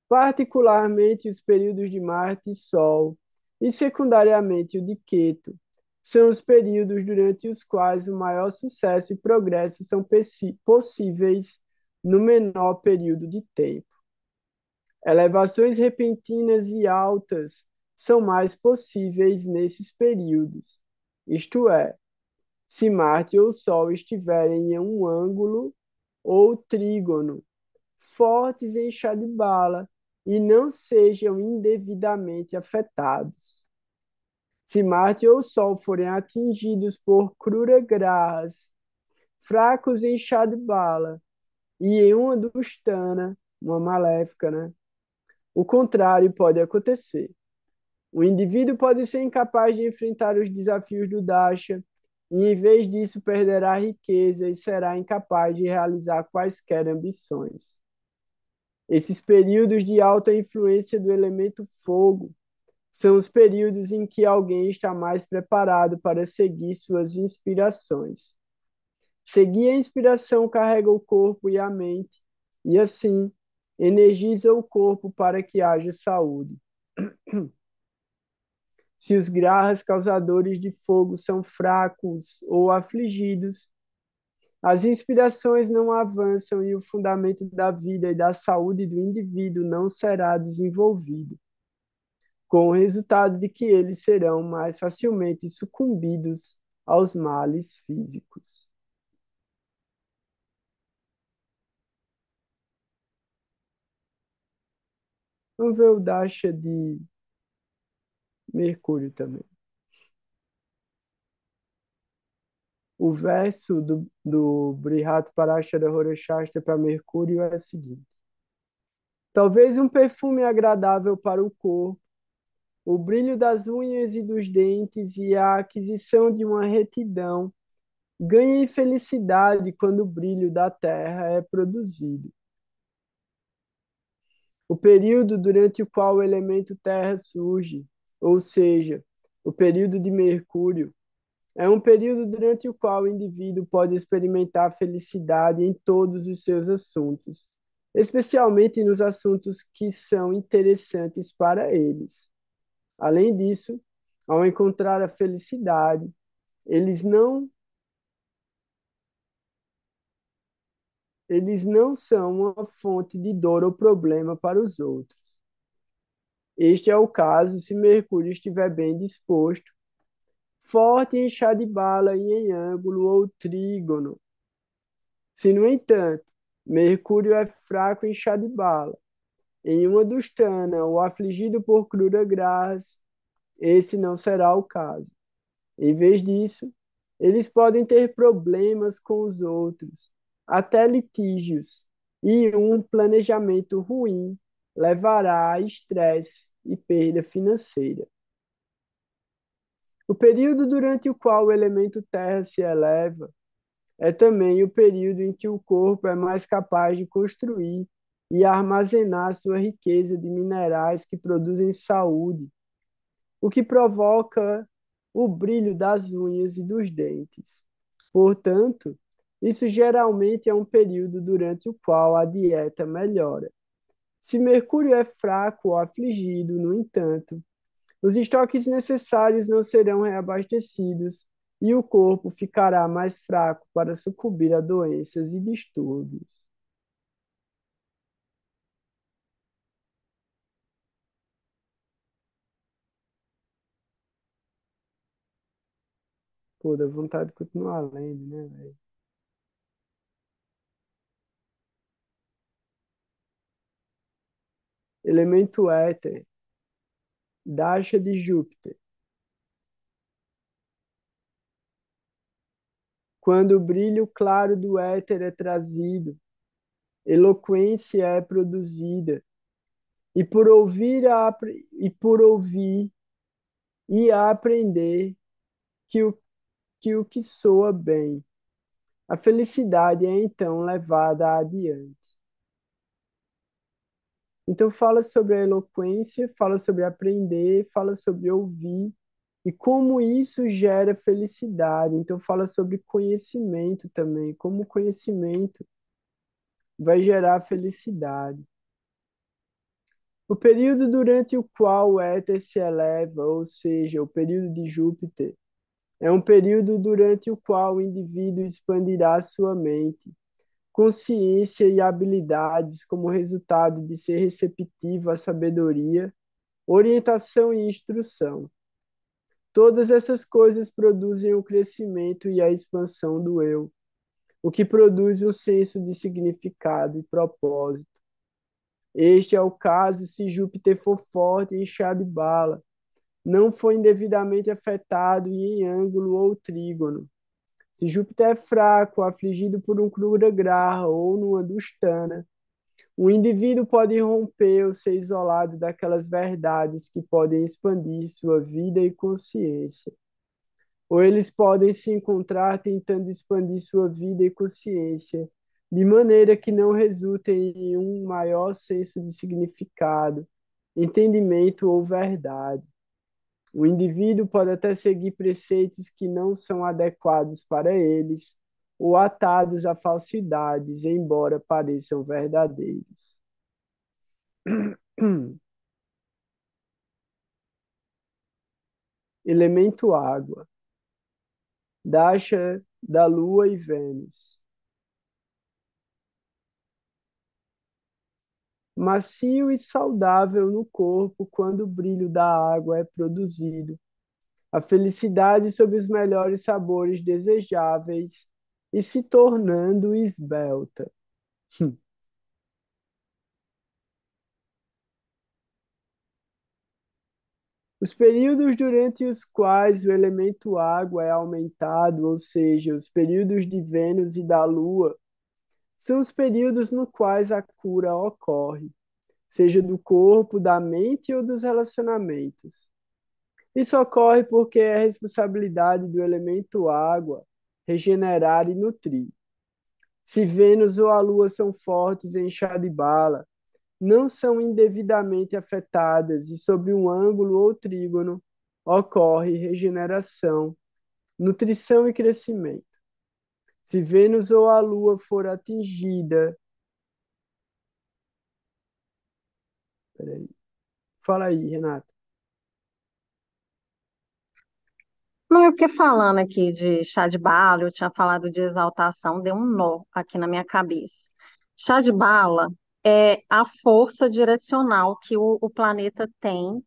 particularmente os períodos de Marte e Sol, e secundariamente o de Ketu, são os períodos durante os quais o maior sucesso e progresso são possíveis no menor período de tempo. Elevações repentinas e altas são mais possíveis nesses períodos, isto é, se Marte ou Sol estiverem em um ângulo ou trígono, fortes em chá de bala, e não sejam indevidamente afetados. Se Marte ou Sol forem atingidos por Krura grahas, fracos em chá de bala, e em uma dustana, uma maléfica, né? O contrário pode acontecer. O indivíduo pode ser incapaz de enfrentar os desafios do dasha e em vez disso perderá a riqueza e será incapaz de realizar quaisquer ambições. Esses períodos de alta influência do elemento fogo são os períodos em que alguém está mais preparado para seguir suas inspirações. Seguir a inspiração carrega o corpo e a mente, e assim energiza o corpo para que haja saúde. Se os grahas causadores de fogo são fracos ou afligidos, as inspirações não avançam e o fundamento da vida e da saúde do indivíduo não será desenvolvido, com o resultado de que eles serão mais facilmente sucumbidos aos males físicos. Vamos ver o Dasha de Mercúrio também. O verso do Brihat Parashara Horashastra para Mercúrio é o seguinte: talvez um perfume agradável para o corpo, o brilho das unhas e dos dentes e a aquisição de uma retidão ganhem felicidade quando o brilho da terra é produzido. O período durante o qual o elemento terra surge, ou seja, o período de Mercúrio, é um período durante o qual o indivíduo pode experimentar felicidade em todos os seus assuntos, especialmente nos assuntos que são interessantes para eles. Além disso, ao encontrar a felicidade, eles não são uma fonte de dor ou problema para os outros. Este é o caso se Mercúrio estiver bem disposto, forte em chá de bala e em ângulo ou trígono. Se, no entanto, Mercúrio é fraco em chá de bala, em uma dustana ou afligido por crudagrahas, esse não será o caso. Em vez disso, eles podem ter problemas com os outros, até litígios, e um planejamento ruim levará a estresse e perda financeira. O período durante o qual o elemento terra se eleva é também o período em que o corpo é mais capaz de construir e armazenar sua riqueza de minerais que produzem saúde, o que provoca o brilho das unhas e dos dentes. Portanto, isso geralmente é um período durante o qual a dieta melhora. Se Mercúrio é fraco ou afligido, no entanto, os estoques necessários não serão reabastecidos e o corpo ficará mais fraco para sucumbir a doenças e distúrbios. Pô, dá vontade de continuar lendo, né, velho? Elemento éter, Dasha de Júpiter. Quando o brilho claro do éter é trazido, eloquência é produzida, e por ouvir e a aprender que o que soa bem, a felicidade é então levada adiante. Então fala sobre a eloquência, fala sobre aprender, fala sobre ouvir e como isso gera felicidade. Então fala sobre conhecimento também, como o conhecimento vai gerar felicidade. O período durante o qual o éter se eleva, ou seja, o período de Júpiter, é um período durante o qual o indivíduo expandirá sua mente, consciência e habilidades como resultado de ser receptivo à sabedoria, orientação e instrução. Todas essas coisas produzem o crescimento e a expansão do eu, o que produz o senso de significado e propósito. Este é o caso se Júpiter for forte em chá de bala, não for indevidamente afetado e em ângulo ou trígono. Se Júpiter é fraco, afligido por um crudagraha ou numa dustana, o indivíduo pode romper ou ser isolado daquelas verdades que podem expandir sua vida e consciência. ou eles podem se encontrar tentando expandir sua vida e consciência, de maneira que não resultem em um maior senso de significado, entendimento ou verdade. O indivíduo pode até seguir preceitos que não são adequados para eles, ou atados a falsidades, embora pareçam verdadeiros. Elemento água. Dasha da Lua e Vênus. Macio e saudável no corpo quando o brilho da água é produzido. A felicidade sob os melhores sabores desejáveis e se tornando esbelta. Os períodos durante os quais o elemento água é aumentado, ou seja, os períodos de Vênus e da Lua, são os períodos nos quais a cura ocorre, seja do corpo, da mente ou dos relacionamentos. Isso ocorre porque é responsabilidade do elemento água regenerar e nutrir. Se Vênus ou a Lua são fortes em chá de bala, não são indevidamente afetadas e sob um ângulo ou trígono ocorre regeneração, nutrição e crescimento. Se Vênus ou a Lua for atingida, peraí, fala aí, Renata. Não, eu fiquei falando aqui de chá de bala, eu tinha falado de exaltação, deu um nó aqui na minha cabeça. Chá de bala é a força direcional que o planeta tem,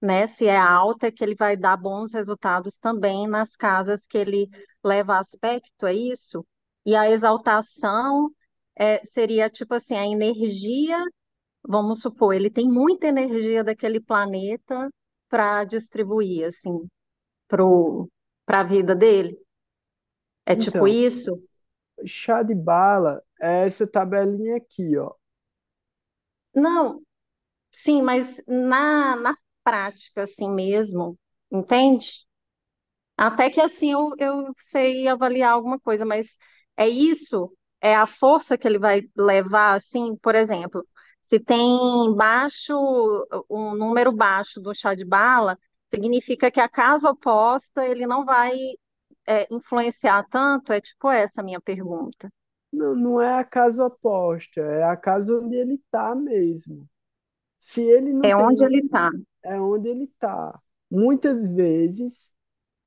né? Se é alta, é que ele vai dar bons resultados também nas casas que ele leva aspecto, é isso? E a exaltação seria tipo assim, a energia, vamos supor, ele tem muita energia daquele planeta para distribuir, assim, para a vida dele. É tipo Então, isso? chá de bala é essa tabelinha aqui, ó. Não, sim, mas na prática, assim mesmo, entende? Até que assim eu sei avaliar alguma coisa, mas é isso, é a força que ele vai levar, assim, por exemplo, se tem baixo, um número baixo do chá de bala, significa que a casa oposta ele não vai influenciar tanto, é tipo essa a minha pergunta. Não, não é a casa oposta, é a casa onde ele está mesmo. Se ele não É tem onde ele um, está. é onde ele está. Muitas vezes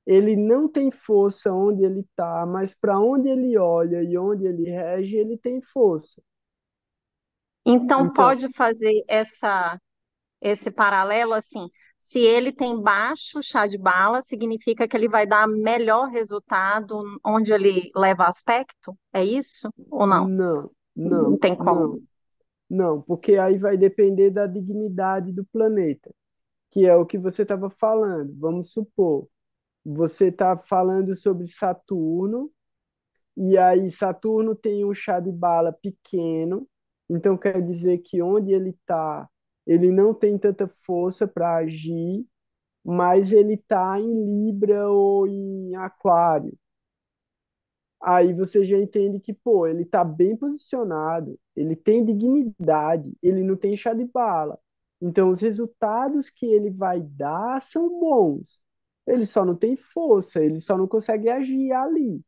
ele não tem força onde ele está, mas para onde ele olha e onde ele rege, ele tem força. Então Então, pode fazer esse paralelo assim. Se ele tem baixo chá de bala, significa que ele vai dar melhor resultado onde ele leva aspecto? É isso? Ou não? não, Não não, tem não, como. não, porque aí vai depender da dignidade do planeta, que é o que você estava falando. Vamos supor, você está falando sobre Saturno. E aí Saturno tem um chá de bala pequeno, então quer dizer que onde ele está, ele não tem tanta força para agir, mas ele está em Libra ou em Aquário. Aí você já entende que, pô, ele está bem posicionado, ele tem dignidade, ele não tem chá de bala. Então os resultados que ele vai dar são bons. Ele só não tem força, ele só não consegue agir ali.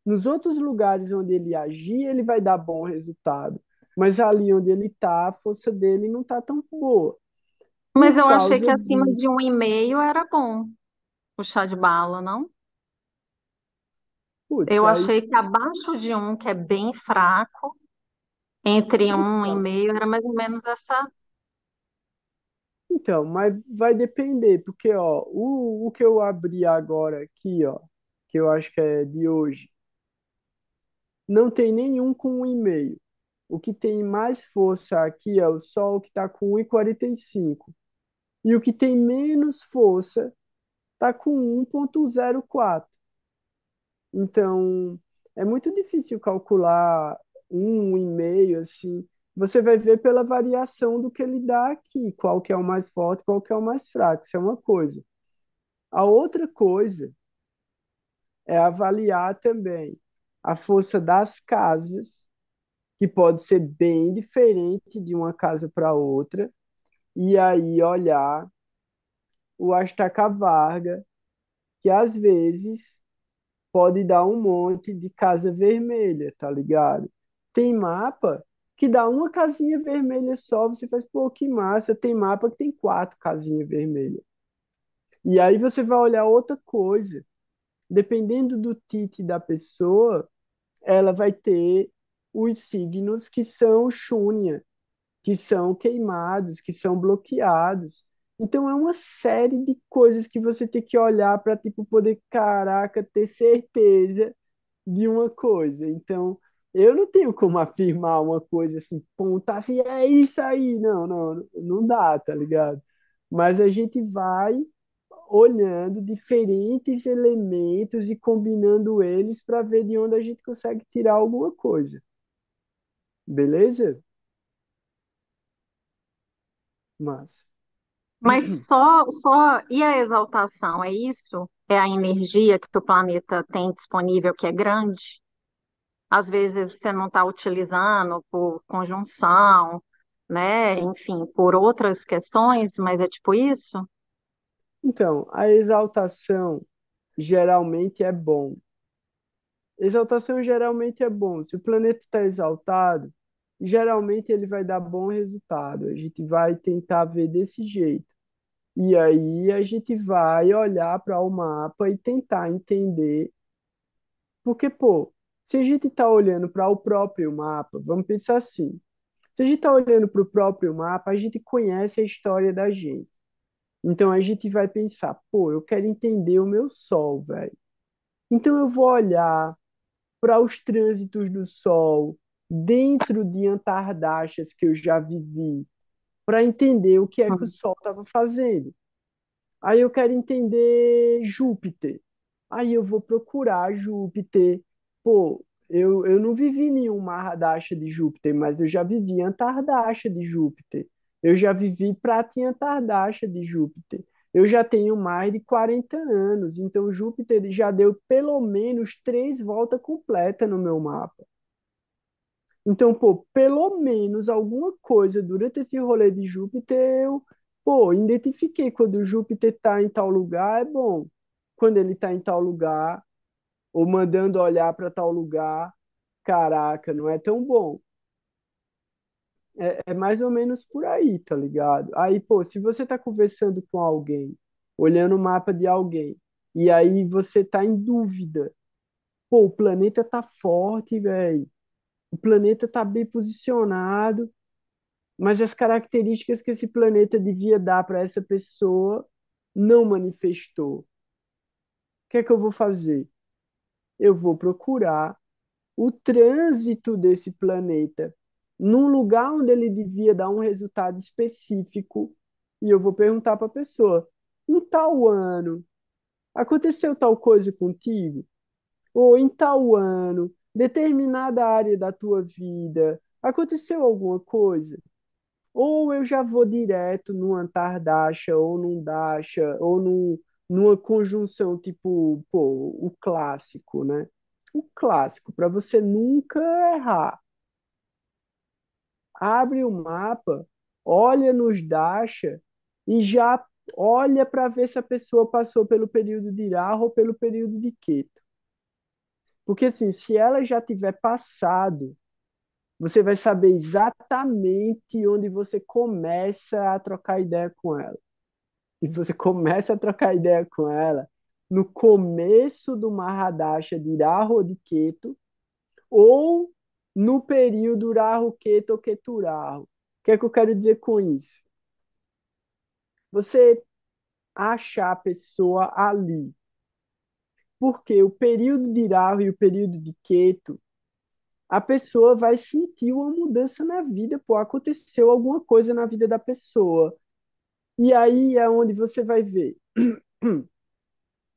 Nos outros lugares onde ele agir, ele vai dar bom resultado. Mas ali onde ele está, a força dele não está tão boa. Mas Por eu achei causa que acima disso. de 1,5 era bom o chá de bala, não? Putz, Eu aí. achei que abaixo de 1, que é bem fraco, entre 1 e Então, meio era mais ou menos essa. mas vai depender, porque ó, o que eu abri agora aqui, ó, que eu acho que é de hoje, não tem nenhum com 1,5. O que tem mais força aqui é o Sol, que está com 1,45. E o que tem menos força está com 1,04. Então, é muito difícil calcular 1,5 assim. Você vai ver pela variação do que ele dá aqui, qual que é o mais forte, qual que é o mais fraco. Isso é uma coisa. A outra coisa é avaliar também a força das casas, que pode ser bem diferente de uma casa para outra, e aí olhar o Astacavarga, que às vezes pode dar um monte de casa vermelha, tá ligado? Tem mapa que dá uma casinha vermelha só, você faz, pô, que massa. Tem mapa que tem quatro casinhas vermelhas. E aí você vai olhar outra coisa. Dependendo do tite da pessoa, ela vai ter os signos que são Shúnia, que são queimados, que são bloqueados. Então é uma série de coisas que você tem que olhar para tipo poder, caraca, ter certeza de uma coisa. Então, eu não tenho como afirmar uma coisa assim, pontar assim, é isso aí. Não, não, não dá, tá ligado? Mas a gente vai olhando diferentes elementos e combinando eles para ver de onde a gente consegue tirar alguma coisa. Beleza? Mas Mas e a exaltação, é isso? É a energia que o planeta tem disponível que é grande? Às vezes você não está utilizando por conjunção, né? Enfim, por outras questões, mas é tipo isso? então, a exaltação geralmente é bom. Exaltação geralmente é bom. Se o planeta está exaltado, geralmente ele vai dar bom resultado. A gente vai tentar ver desse jeito. E aí a gente vai olhar para o mapa e tentar entender. Porque, pô, se a gente está olhando para o próprio mapa, vamos pensar assim: se a gente está olhando para o próprio mapa, a gente conhece a história da gente. Então a gente vai pensar, pô, eu quero entender o meu Sol, velho. Então eu vou olhar para os trânsitos do Sol dentro de Antardachas que eu já vivi, para entender o que é que o Hum. Sol estava fazendo. Aí eu quero entender Júpiter. Aí eu vou procurar Júpiter. Pô, eu não vivi nenhum Mahadasha de Júpiter, mas eu já vivi Antardasha de Júpiter. Eu já vivi Prata em Antardasha de Júpiter. Eu já tenho mais de 40 anos, então Júpiter já deu pelo menos 3 voltas completas no meu mapa. Então, pô, pelo menos alguma coisa durante esse rolê de Júpiter eu, pô, identifiquei quando o Júpiter está em tal lugar, é bom. Quando ele está em tal lugar, ou mandando olhar para tal lugar, caraca, não é tão bom. É mais ou menos por aí, tá ligado? Aí, pô, se você tá conversando com alguém, olhando o mapa de alguém, e aí você tá em dúvida, pô, o planeta tá forte, velho. O planeta tá bem posicionado, mas as características que esse planeta devia dar para essa pessoa não manifestou. O que é que eu vou fazer? Eu vou procurar o trânsito desse planeta num lugar onde ele devia dar um resultado específico e eu vou perguntar para a pessoa: em tal ano aconteceu tal coisa contigo? Ou em tal ano, determinada área da tua vida, aconteceu alguma coisa? Ou eu já vou direto num Antardasha, ou num Dasha, ou numa conjunção tipo, pô, o clássico, né? O clássico, para você nunca errar. Abre o mapa, olha nos Dasha e já olha para ver se a pessoa passou pelo período de Rahu ou pelo período de Ketu. Porque assim, se ela já tiver passado, você vai saber exatamente onde você começa a trocar ideia com ela. E você começa a trocar ideia com ela no começo do Mahadasha de Rahu ou de Ketu, ou no período Rahu Ketu ou Ketu Rahu. O que é que eu quero dizer com isso? Você achar a pessoa ali. Porque o período de Rahu e o período de Ketu, a pessoa vai sentir uma mudança na vida, pô, aconteceu alguma coisa na vida da pessoa. E aí é onde você vai ver.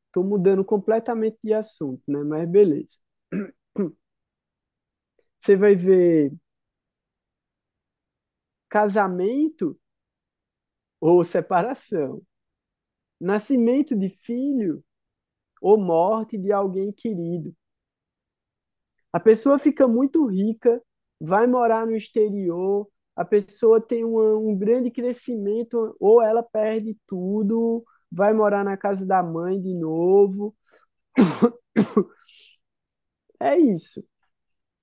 Estou mudando completamente de assunto, né? Mas beleza. Você vai ver casamento ou separação, nascimento de filho ou morte de alguém querido. A pessoa fica muito rica, vai morar no exterior, a pessoa tem um grande crescimento, ou ela perde tudo, vai morar na casa da mãe de novo. É isso.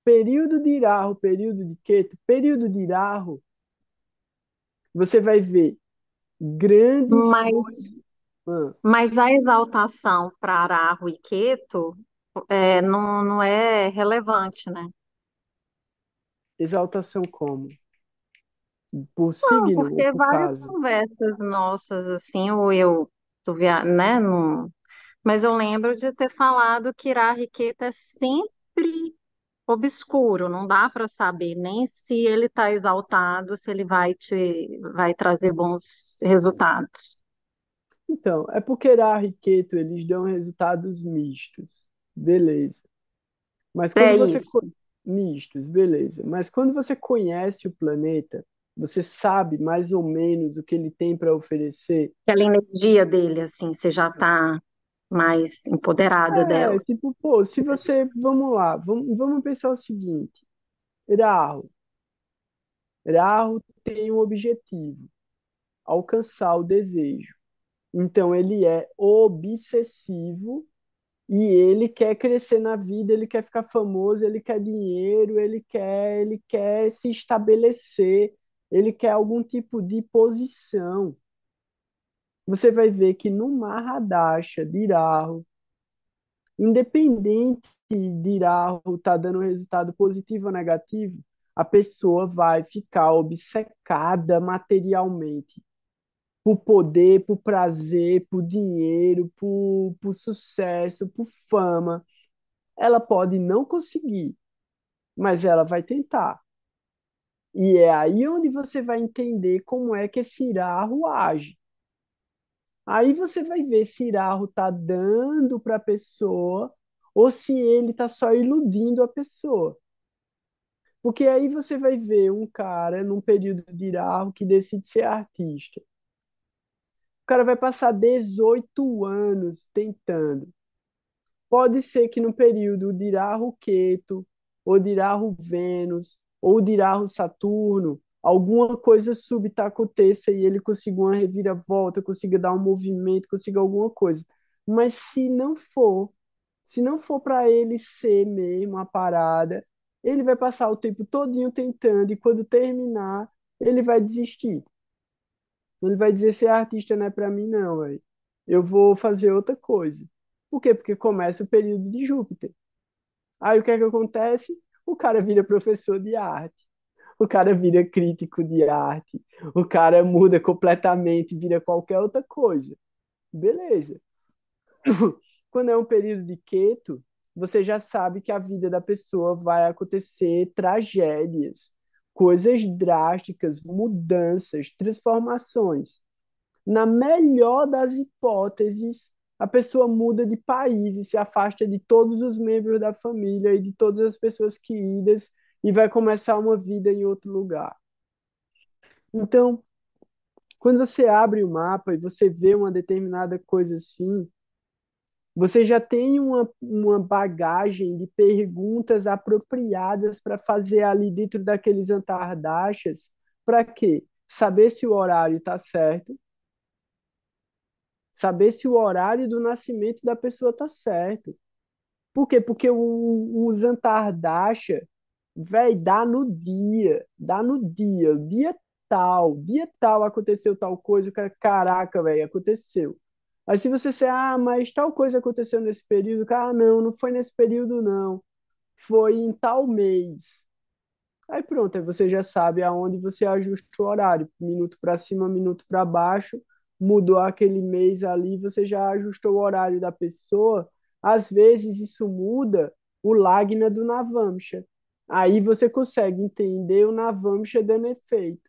Período de Irahu, período de Ketu, período de Irahu, você vai ver grandes Mas, coisas. Ah, mas a exaltação para Arahu e Queto não é relevante, né? exaltação como? Por Não, signo ou porque por várias casa? conversas nossas, assim, ou eu, né, não, mas eu lembro de ter falado que Irahu e Queto é sempre obscuro, não dá para saber nem se ele está exaltado, se ele vai trazer bons resultados. Então, é porque Ra e Ketu, eles dão resultados mistos. Beleza. Mas quando É você isso. mistos, beleza. Mas quando você conhece o planeta, você sabe mais ou menos o que ele tem para oferecer. Aquela energia dele, assim, você já está mais empoderada É, dela. tipo, pô, se você, vamos lá, vamos pensar o seguinte. Rahu, Rahu tem um objetivo, alcançar o desejo. Então ele é obsessivo e ele quer crescer na vida, ele quer ficar famoso, ele quer dinheiro, ele quer se estabelecer, ele quer algum tipo de posição. Você vai ver que no Mahadasha de Rahu, independente de Rahu estar dando resultado positivo ou negativo, a pessoa vai ficar obcecada materialmente por poder, por prazer, por dinheiro, por sucesso, por fama. Ela pode não conseguir, mas ela vai tentar. E é aí onde você vai entender como é que esse Irahu age. Aí você vai ver se Irahu está dando para a pessoa ou se ele está só iludindo a pessoa. Porque aí você vai ver um cara num período de Irahu que decide ser artista. O cara vai passar 18 anos tentando. Pode ser que no período de Rahu Ketu, ou de Rahu Vênus, ou de Rahu Saturno, alguma coisa súbita aconteça e ele consiga uma reviravolta, consiga dar um movimento, consiga alguma coisa. Mas se não for para ele ser mesmo a parada, ele vai passar o tempo todinho tentando e quando terminar, ele vai desistir. Ele vai dizer ser artista não é para mim não, velho. Eu vou fazer outra coisa. Por quê? Porque começa o período de Júpiter. Aí o que é que acontece? O cara vira professor de arte. O cara vira crítico de arte. O cara muda completamente, vira qualquer outra coisa. Beleza. Quando é um período de Keto, você já sabe que a vida da pessoa vai acontecer tragédias, coisas drásticas, mudanças, transformações. Na melhor das hipóteses, a pessoa muda de país e se afasta de todos os membros da família e de todas as pessoas queridas e vai começar uma vida em outro lugar. Então, quando você abre o mapa e você vê uma determinada coisa assim, você já tem uma bagagem de perguntas apropriadas para fazer ali dentro daqueles antardachas. Para quê? Saber se o horário está certo, saber se o horário do nascimento da pessoa está certo. Por quê? Porque o Zantardaxa, velho, dá no dia tal aconteceu tal coisa, o cara, caraca, velho, aconteceu. Aí se você disser, mas tal coisa aconteceu nesse período, cara, não foi nesse período, não. Foi em tal mês. Aí pronto, aí você já sabe aonde você ajusta o horário, minuto para cima, minuto para baixo, mudou aquele mês ali, você já ajustou o horário da pessoa. Às vezes isso muda o Lagna do Navamsha. Aí você consegue entender o Navamsha dando efeito.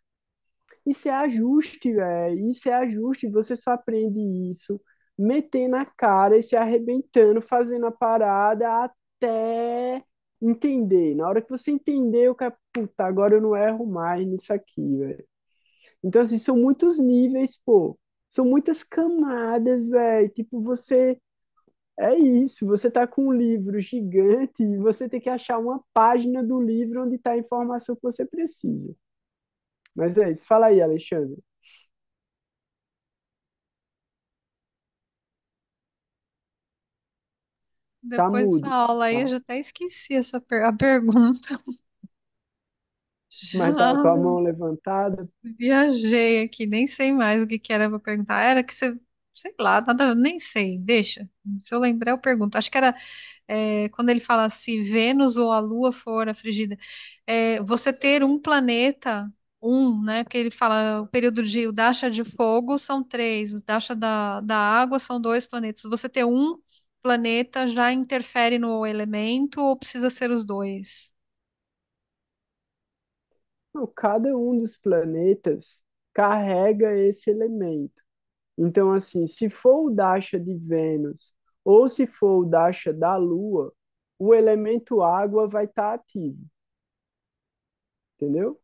Isso é ajuste, velho. Isso é ajuste. Você só aprende isso metendo a cara e se arrebentando, fazendo a parada até entender. Na hora que você entender, eu quero, puta, agora eu não erro mais nisso aqui, velho. Então, assim, são muitos níveis, pô. São muitas camadas, velho. Tipo, você. É isso, você está com um livro gigante e você tem que achar uma página do livro onde está a informação que você precisa. Mas é isso. Fala aí, Alexandre. Tá Depois dessa mudo. aula aí, eu Tá. já até esqueci a pergunta. Mas tá com a Já mão levantada. viajei aqui, nem sei mais o que que era pra perguntar. Era que você, sei lá, nada, nem sei, deixa. Se eu lembrar, eu pergunto. Acho que era quando ele fala se Vênus ou a Lua for a frigida. Você ter um planeta, né? Porque ele fala o período de o Dasha de fogo são três, o Dasha da água são dois planetas. Você ter um planeta já interfere no elemento ou precisa ser os dois? Não, cada um dos planetas carrega esse elemento. Então, assim, se for o Dasha de Vênus ou se for o Dasha da Lua, o elemento água vai estar ativo, entendeu?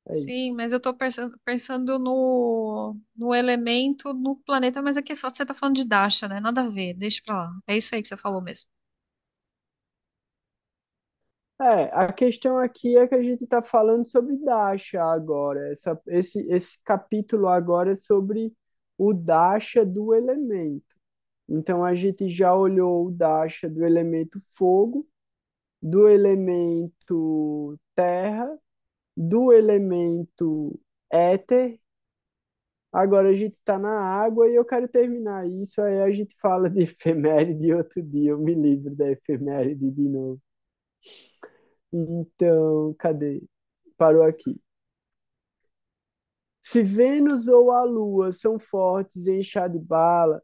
É Sim, isso. mas eu estou pensando no elemento, no planeta, mas aqui você está falando de Dasha, né? Nada a ver, deixa pra lá. É isso aí que você falou mesmo. A questão aqui é que a gente está falando sobre Dasha agora. Esse capítulo agora é sobre o Dasha do elemento. Então, a gente já olhou o Dasha do elemento fogo, do elemento terra, do elemento éter. Agora a gente está na água e eu quero terminar isso. Aí a gente fala de efeméride outro dia. Eu me livro da efeméride de novo. Então, cadê? Parou aqui. Se Vênus ou a Lua são fortes em chá de bala,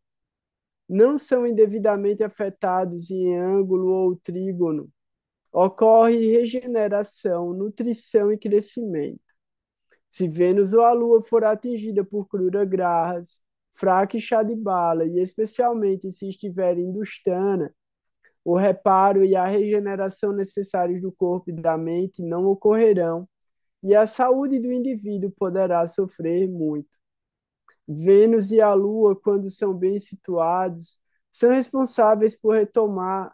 não são indevidamente afetados em ângulo ou trígono, ocorre regeneração, nutrição e crescimento. Se Vênus ou a Lua for atingida por cruda-grahas, fraca e chá de bala, e especialmente se estiver industana, o reparo e a regeneração necessários do corpo e da mente não ocorrerão, e a saúde do indivíduo poderá sofrer muito. Vênus e a Lua, quando são bem situados, são responsáveis por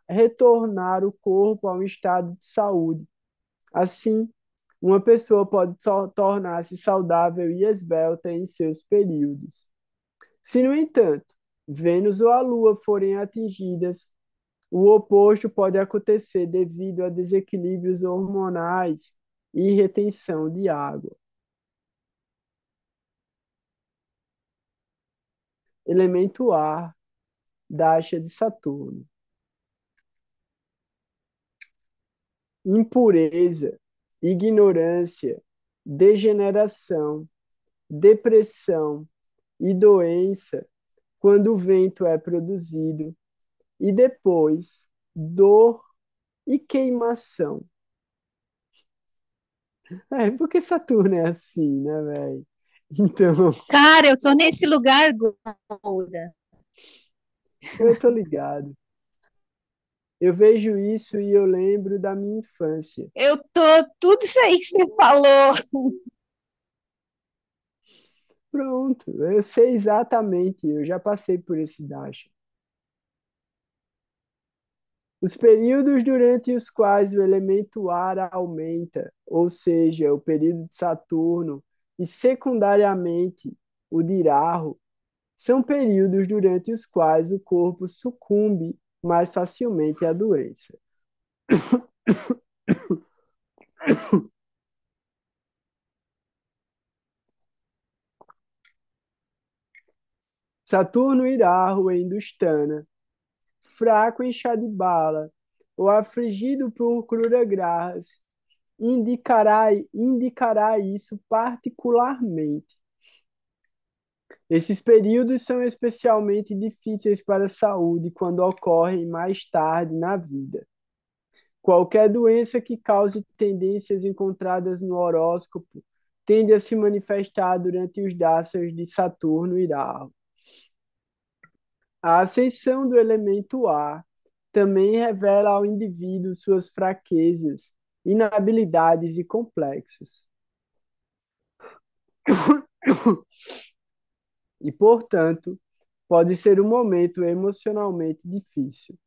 retornar o corpo a um estado de saúde. Assim, uma pessoa pode tornar-se saudável e esbelta em seus períodos. Se, no entanto, Vênus ou a Lua forem atingidas, o oposto pode acontecer devido a desequilíbrios hormonais e retenção de água. Elemento ar, Dasha de Saturno. Impureza, ignorância, degeneração, depressão e doença quando o vento é produzido, e depois dor e queimação. Porque Saturno é assim, né, velho? Então, Cara, eu tô nesse lugar, Golda. eu tô ligado. Eu vejo isso e eu lembro da minha infância. Eu tô tudo isso aí que você falou. Pronto, eu sei exatamente, eu já passei por esse dash. Os períodos durante os quais o elemento ar aumenta, ou seja, o período de Saturno, e secundariamente o de Rahu, são períodos durante os quais o corpo sucumbe mais facilmente à doença. Saturno e Rahu em Dustana, fraco em chá de bala, ou afligido por crudagrahas, indicará isso particularmente. Esses períodos são especialmente difíceis para a saúde quando ocorrem mais tarde na vida. Qualquer doença que cause tendências encontradas no horóscopo tende a se manifestar durante os dashas de Saturno e Rahu. A ascensão do elemento ar também revela ao indivíduo suas fraquezas, inabilidades e complexos. e, portanto, pode ser um momento emocionalmente difícil.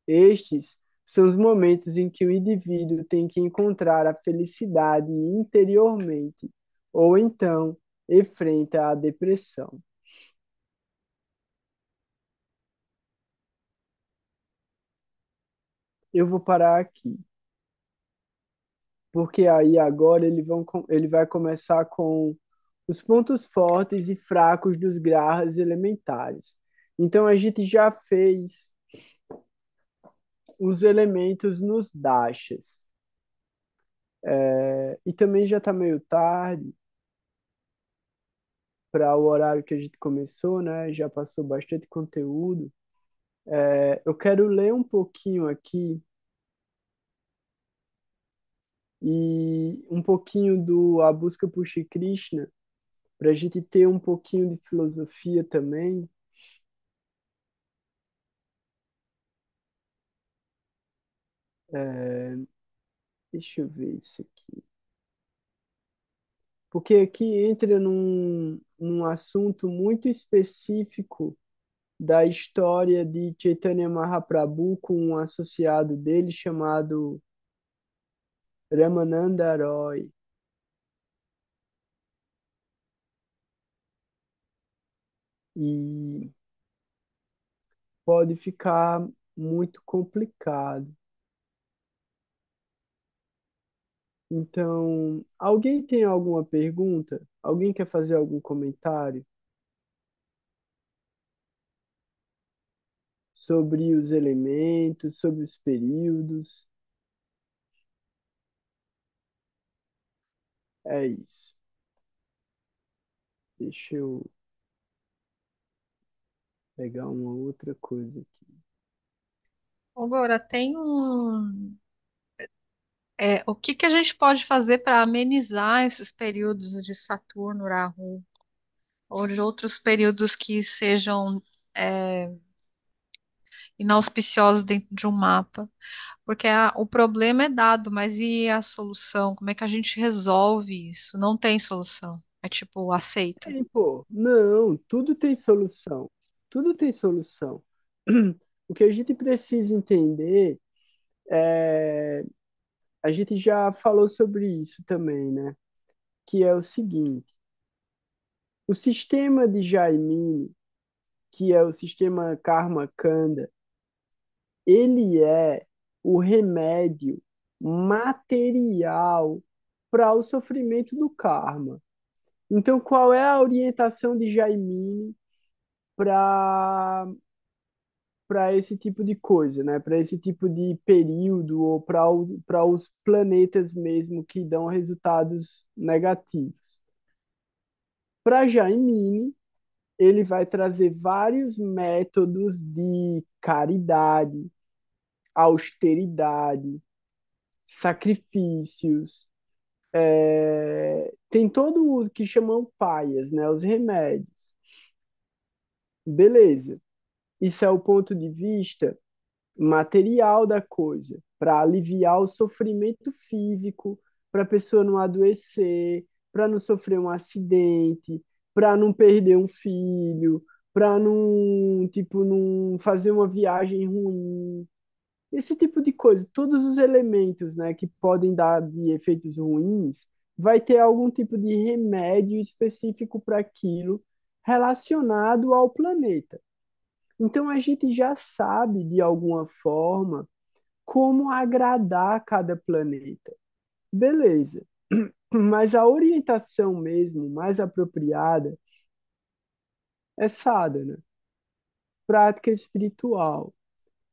Estes são os momentos em que o indivíduo tem que encontrar a felicidade interiormente, ou então enfrenta a depressão. Eu vou parar aqui, porque aí agora ele vai começar com os pontos fortes e fracos dos grahas elementares. Então a gente já fez os elementos nos dashas. E também já está meio tarde para o horário que a gente começou, né? Já passou bastante conteúdo. Eu quero ler um pouquinho aqui e um pouquinho do A Busca por Shri Krishna, para a gente ter um pouquinho de filosofia também. É, deixa eu ver isso aqui. Porque aqui entra num assunto muito específico da história de Chaitanya Mahaprabhu com um associado dele chamado Ramananda Roy. E pode ficar muito complicado. Então, alguém tem alguma pergunta? Alguém quer fazer algum comentário sobre os elementos, sobre os períodos? É isso. Deixa eu pegar uma outra coisa aqui. Agora, tem o que que a gente pode fazer para amenizar esses períodos de Saturno, Rahu, ou de outros períodos que sejam é, inauspiciosos dentro de um mapa? Porque o problema é dado, mas e a solução? Como é que a gente resolve isso? Não tem solução. É tipo, aceita. Ei, pô, não, tudo tem solução. Tudo tem solução. O que a gente precisa entender é, a gente já falou sobre isso também, né? Que é o seguinte: o sistema de Jaimini, que é o sistema Karma Kanda, ele é o remédio material para o sofrimento do karma. Então, qual é a orientação de Jaimini para esse tipo de coisa, né? Para esse tipo de período ou para os planetas mesmo que dão resultados negativos? Para Jaimini, ele vai trazer vários métodos de caridade, austeridade, sacrifícios. Tem todo o que chamam paias, né? Os remédios. Beleza. Isso é o ponto de vista material da coisa, para aliviar o sofrimento físico, para a pessoa não adoecer, para não sofrer um acidente, para não perder um filho, para não, tipo, não fazer uma viagem ruim. Esse tipo de coisa, todos os elementos, né, que podem dar de efeitos ruins, vai ter algum tipo de remédio específico para aquilo relacionado ao planeta. Então a gente já sabe de alguma forma como agradar cada planeta. Beleza. Mas a orientação mesmo mais apropriada é sadhana, prática espiritual.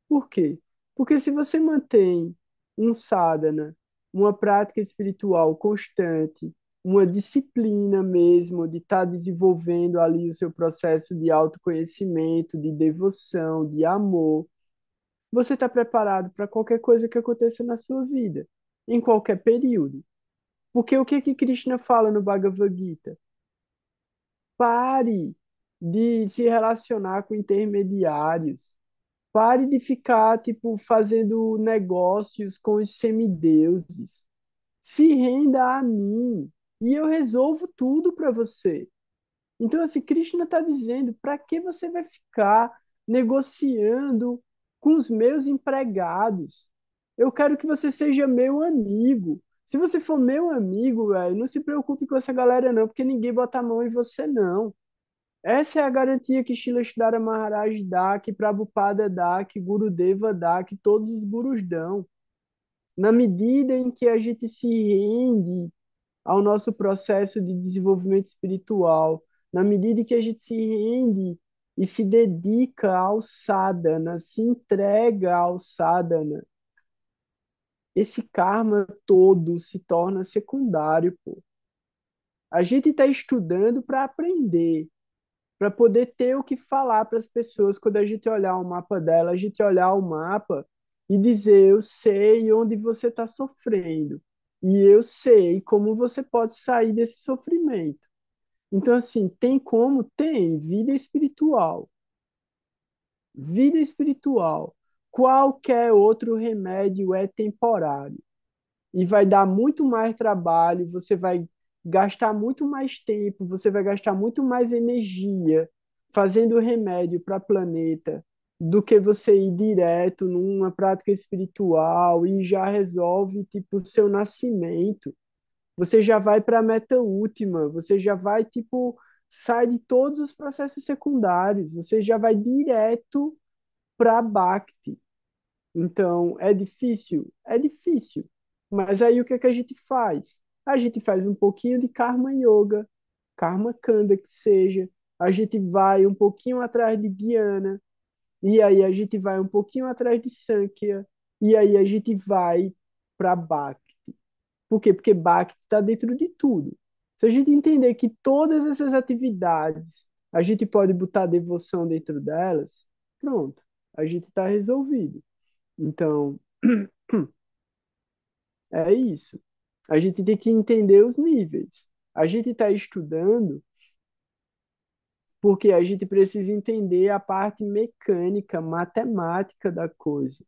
Por quê? Porque se você mantém um sadhana, uma prática espiritual constante, uma disciplina mesmo de estar desenvolvendo ali o seu processo de autoconhecimento, de devoção, de amor, você está preparado para qualquer coisa que aconteça na sua vida, em qualquer período. Porque o que que Krishna fala no Bhagavad Gita? Pare de se relacionar com intermediários. Pare de ficar, tipo, fazendo negócios com os semideuses. Se renda a mim e eu resolvo tudo para você. Então, assim, Krishna está dizendo, para que você vai ficar negociando com os meus empregados? Eu quero que você seja meu amigo. Se você for meu amigo, velho, não se preocupe com essa galera não, porque ninguém bota a mão em você não. Essa é a garantia que Srila Maharaj dá, que Prabhupada dá, que Gurudeva dá, que todos os gurus dão. Na medida em que a gente se rende ao nosso processo de desenvolvimento espiritual, na medida em que a gente se rende e se dedica ao sadhana, se entrega ao sadhana, esse karma todo se torna secundário, pô. A gente está estudando para aprender, para poder ter o que falar para as pessoas quando a gente olhar o mapa dela, a gente olhar o mapa e dizer, eu sei onde você está sofrendo, e eu sei como você pode sair desse sofrimento. Então, assim, tem como? Tem, vida espiritual. Vida espiritual. Qualquer outro remédio é temporário e vai dar muito mais trabalho, você vai gastar muito mais tempo, você vai gastar muito mais energia fazendo remédio para o planeta do que você ir direto numa prática espiritual e já resolve tipo o seu nascimento. Você já vai para a meta última, você já vai tipo sai de todos os processos secundários, você já vai direto para Bhakti. Então, é difícil? É difícil. Mas aí o que é que a gente faz? A gente faz um pouquinho de Karma Yoga, Karma Kanda que seja. A gente vai um pouquinho atrás de Dhyana, e aí a gente vai um pouquinho atrás de Sankhya, e aí a gente vai para Bhakti. Por quê? Porque Bhakti está dentro de tudo. Se a gente entender que todas essas atividades a gente pode botar devoção dentro delas, pronto, a gente está resolvido. Então, é isso. A gente tem que entender os níveis. A gente está estudando porque a gente precisa entender a parte mecânica, matemática da coisa.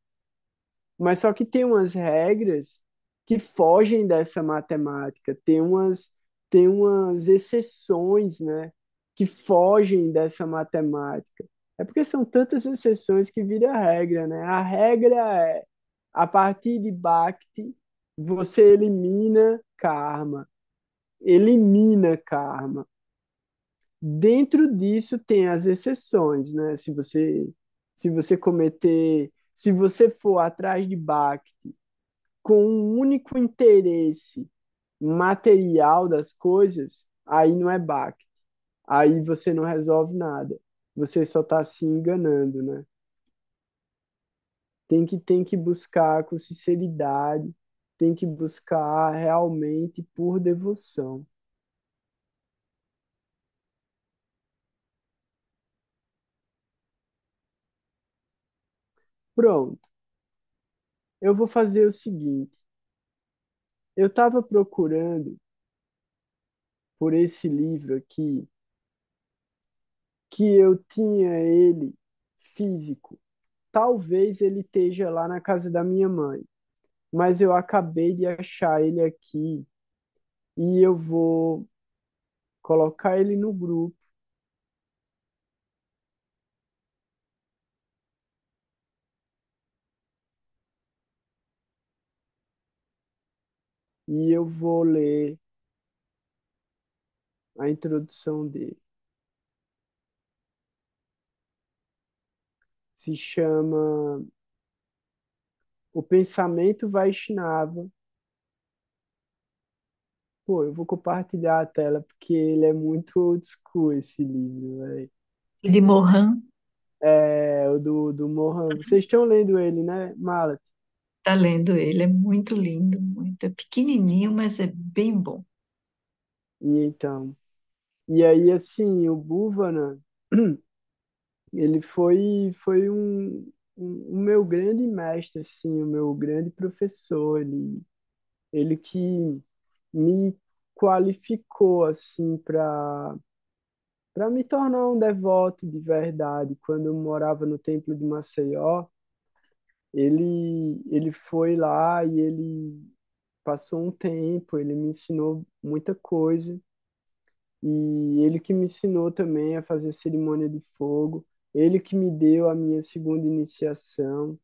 Mas só que tem umas regras que fogem dessa matemática, tem umas exceções, né, que fogem dessa matemática. É porque são tantas exceções que vira regra, né? A regra é, a partir de Bhakti, você elimina karma. Dentro disso tem as exceções, né? Se você cometer, se você for atrás de Bhakti com um único interesse material das coisas, aí não é Bhakti. Aí você não resolve nada. Você só está se enganando, né? Tem que buscar com sinceridade, tem que buscar realmente por devoção. Pronto. Eu vou fazer o seguinte. Eu estava procurando por esse livro aqui, que eu tinha ele físico. Talvez ele esteja lá na casa da minha mãe, mas eu acabei de achar ele aqui e eu vou colocar ele no grupo e eu vou ler a introdução dele. Se chama O Pensamento Vaishnava. Pô, eu vou compartilhar a tela porque ele é muito old school esse livro, velho. De Mohan, É, o do Mohan. Vocês estão lendo ele, né, Malat? tá lendo ele, é muito lindo, muito. É pequenininho, mas é bem bom. E então, e aí assim, o Bhuvana, ele foi o meu grande mestre, assim, o meu grande professor, ele que me qualificou assim para me tornar um devoto de verdade. Quando eu morava no templo de Maceió, ele foi lá e ele passou um tempo, ele me ensinou muita coisa. e ele que me ensinou também a fazer cerimônia de fogo, ele que me deu a minha segunda iniciação,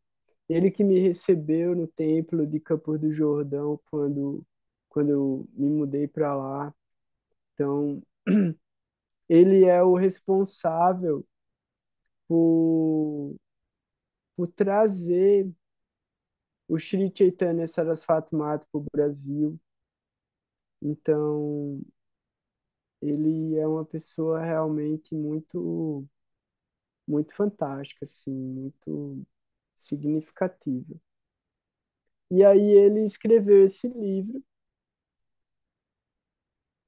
ele que me recebeu no templo de Campos do Jordão quando eu me mudei para lá. Então, ele é o responsável por, por trazer o Sri Chaitanya Sarasvati Mata para o Brasil. Então, ele é uma pessoa realmente muito fantástica, assim, muito significativa. E aí ele escreveu esse livro,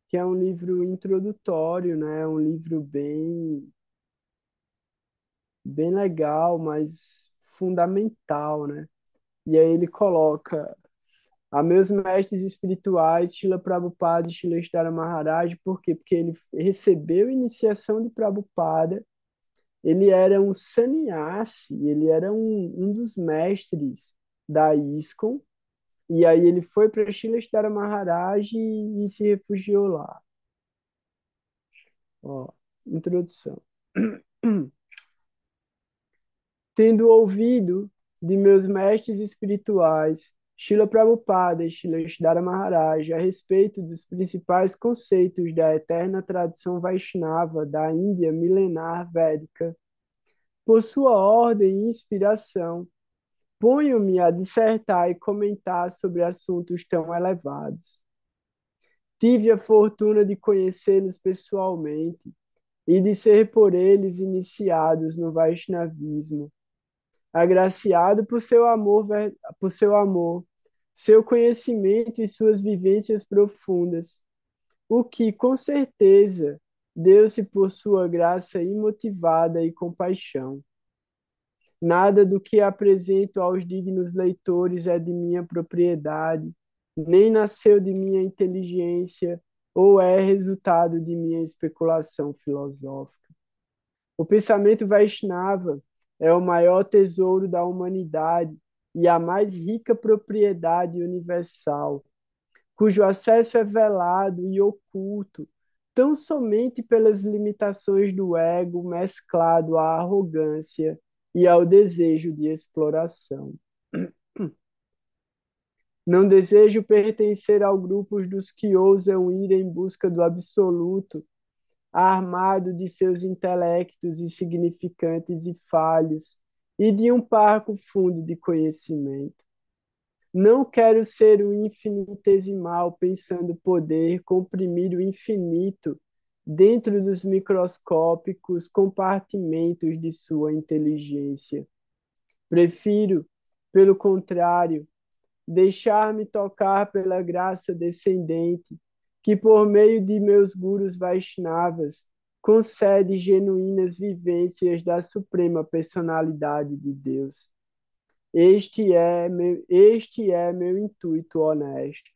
que é um livro introdutório, né? Um livro bem legal, mas fundamental, né? E aí ele coloca a meus mestres espirituais, Srila Prabhupada e Srila Ishtara Maharaj, por quê? Porque ele recebeu iniciação de Prabhupada, ele era um sannyasi, ele era um dos mestres da ISKCON, e aí ele foi para Srila Ishtara Maharaj e se refugiou lá. Ó, introdução. Tendo ouvido de meus mestres espirituais, Srila Prabhupada e Srila Ishdhara Maharaj, a respeito dos principais conceitos da eterna tradição Vaishnava da Índia milenar védica, por sua ordem e inspiração, ponho-me a dissertar e comentar sobre assuntos tão elevados. Tive a fortuna de conhecê-los pessoalmente e de ser por eles iniciados no Vaishnavismo, agraciado por seu amor, seu conhecimento e suas vivências profundas, o que, com certeza, deu-se por sua graça imotivada e compaixão. Nada do que apresento aos dignos leitores é de minha propriedade, nem nasceu de minha inteligência ou é resultado de minha especulação filosófica. O pensamento Vaishnava é o maior tesouro da humanidade e a mais rica propriedade universal, cujo acesso é velado e oculto tão somente pelas limitações do ego mesclado à arrogância e ao desejo de exploração. Não desejo pertencer ao grupo dos que ousam ir em busca do absoluto, armado de seus intelectos insignificantes e falhos, e de um parco fundo de conhecimento. Não quero ser um infinitesimal pensando poder comprimir o infinito dentro dos microscópicos compartimentos de sua inteligência. Prefiro, pelo contrário, deixar-me tocar pela graça descendente, que por meio de meus gurus Vaishnavas concede genuínas vivências da suprema personalidade de Deus. Este é meu intuito honesto.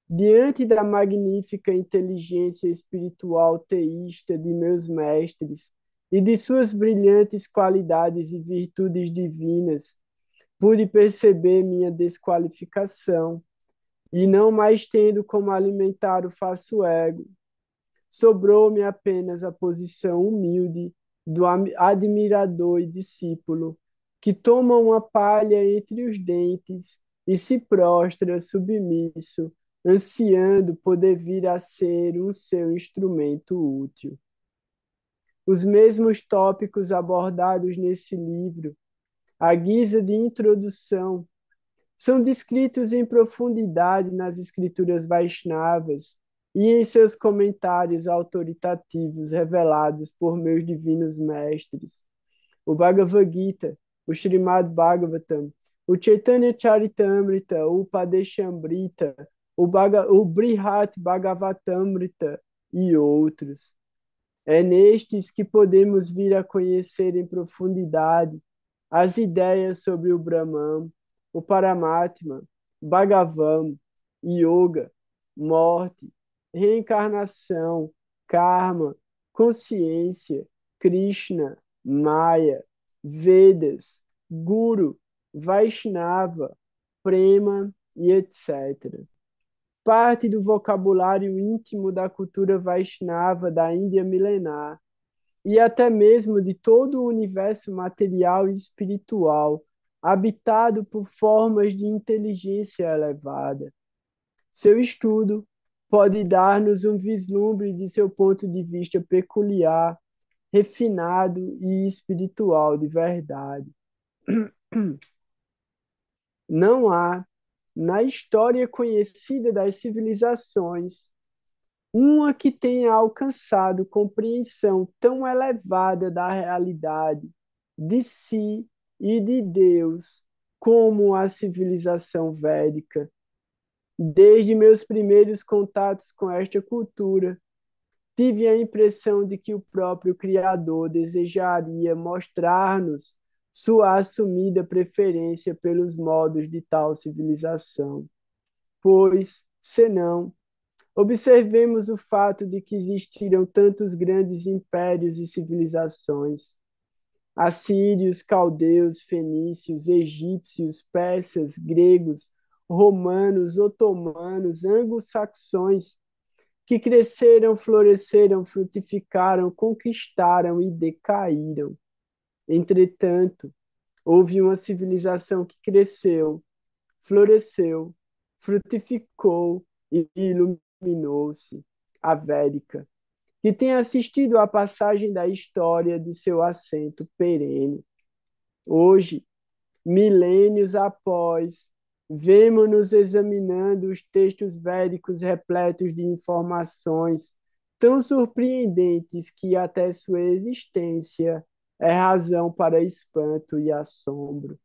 Diante da magnífica inteligência espiritual teísta de meus mestres e de suas brilhantes qualidades e virtudes divinas, pude perceber minha desqualificação e não mais tendo como alimentar o falso ego, sobrou-me apenas a posição humilde do admirador e discípulo que toma uma palha entre os dentes e se prostra submisso, ansiando poder vir a ser um seu instrumento útil. Os mesmos tópicos abordados nesse livro, à guisa de introdução, são descritos em profundidade nas escrituras Vaishnavas e em seus comentários autoritativos revelados por meus divinos mestres. O Bhagavad Gita, o Srimad Bhagavatam, o Chaitanya Charitamrita, o Padeshamrita, o Brihat Bhagavatamrita e outros. É nestes que podemos vir a conhecer em profundidade as ideias sobre o Brahman, o Paramatma, Bhagavan, Yoga, morte, reencarnação, karma, consciência, Krishna, Maya, Vedas, Guru, Vaishnava, Prema e etc. parte do vocabulário íntimo da cultura Vaishnava da Índia milenar e até mesmo de todo o universo material e espiritual, habitado por formas de inteligência elevada. Seu estudo pode dar-nos um vislumbre de seu ponto de vista peculiar, refinado e espiritual de verdade. Não há, na história conhecida das civilizações, uma que tenha alcançado compreensão tão elevada da realidade, de si e de Deus, como a civilização védica. Desde meus primeiros contatos com esta cultura, tive a impressão de que o próprio Criador desejaria mostrar-nos sua assumida preferência pelos modos de tal civilização. Pois, senão, observemos o fato de que existiram tantos grandes impérios e civilizações: assírios, caldeus, fenícios, egípcios, persas, gregos, romanos, otomanos, anglo-saxões, que cresceram, floresceram, frutificaram, conquistaram e decaíram. Entretanto, houve uma civilização que cresceu, floresceu, frutificou e iluminou-se, a Védica, que tem assistido à passagem da história de seu assento perene. Hoje, milênios após, vemo-nos examinando os textos védicos repletos de informações tão surpreendentes que até sua existência é razão para espanto e assombro.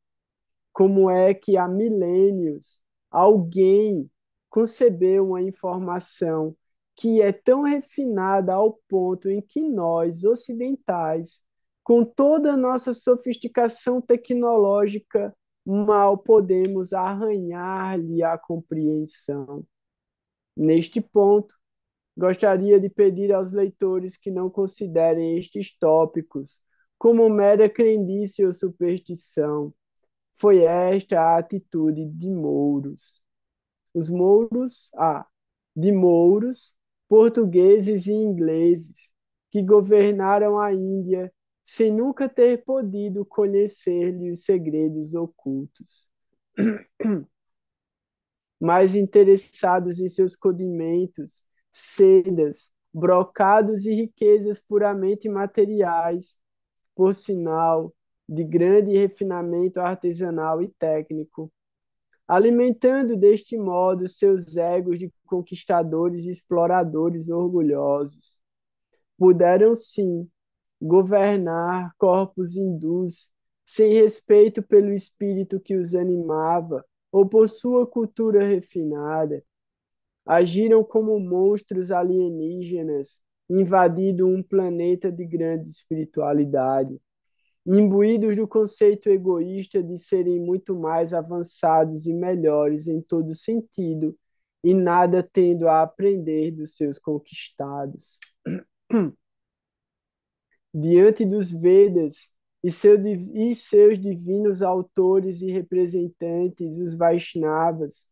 Como é que há milênios alguém concebeu uma informação que é tão refinada ao ponto em que nós, ocidentais, com toda a nossa sofisticação tecnológica, mal podemos arranhar-lhe a compreensão? Neste ponto, gostaria de pedir aos leitores que não considerem estes tópicos como mera crendice ou superstição. Foi esta a atitude de mouros. Os mouros, de mouros, portugueses e ingleses, que governaram a Índia sem nunca ter podido conhecer-lhe os segredos ocultos. Mais interessados em seus condimentos, sedas, brocados e riquezas puramente materiais, por sinal de grande refinamento artesanal e técnico, alimentando deste modo seus egos de conquistadores e exploradores orgulhosos. Puderam, sim, governar corpos hindus sem respeito pelo espírito que os animava ou por sua cultura refinada. Agiram como monstros alienígenas, invadindo um planeta de grande espiritualidade, imbuídos do conceito egoísta de serem muito mais avançados e melhores em todo sentido, e nada tendo a aprender dos seus conquistados. Diante dos Vedas e seus divinos autores e representantes, os Vaishnavas,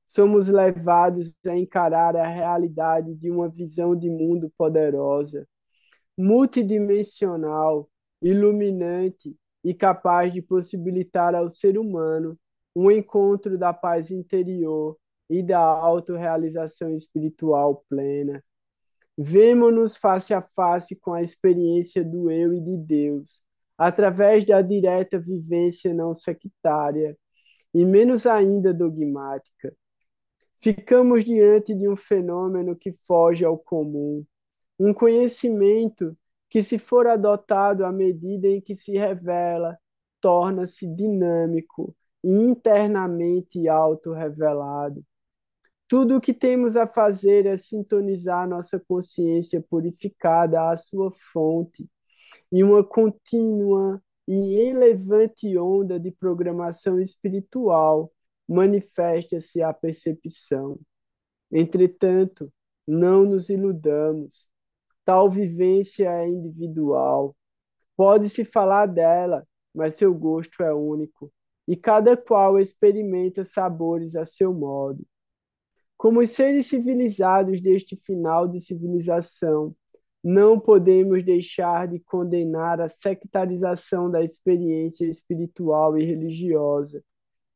somos levados a encarar a realidade de uma visão de mundo poderosa, multidimensional, iluminante e capaz de possibilitar ao ser humano um encontro da paz interior e da autorrealização espiritual plena. Vemo-nos face a face com a experiência do eu e de Deus, através da direta vivência não sectária e menos ainda dogmática. Ficamos diante de um fenômeno que foge ao comum, um conhecimento que, se for adotado à medida em que se revela, torna-se dinâmico e internamente autorrevelado. Tudo o que temos a fazer é sintonizar nossa consciência purificada à sua fonte, e uma contínua e elevante onda de programação espiritual manifesta-se à percepção. Entretanto, não nos iludamos. Tal vivência é individual. Pode-se falar dela, mas seu gosto é único, e cada qual experimenta sabores a seu modo. Como os seres civilizados deste final de civilização, não podemos deixar de condenar a sectarização da experiência espiritual e religiosa.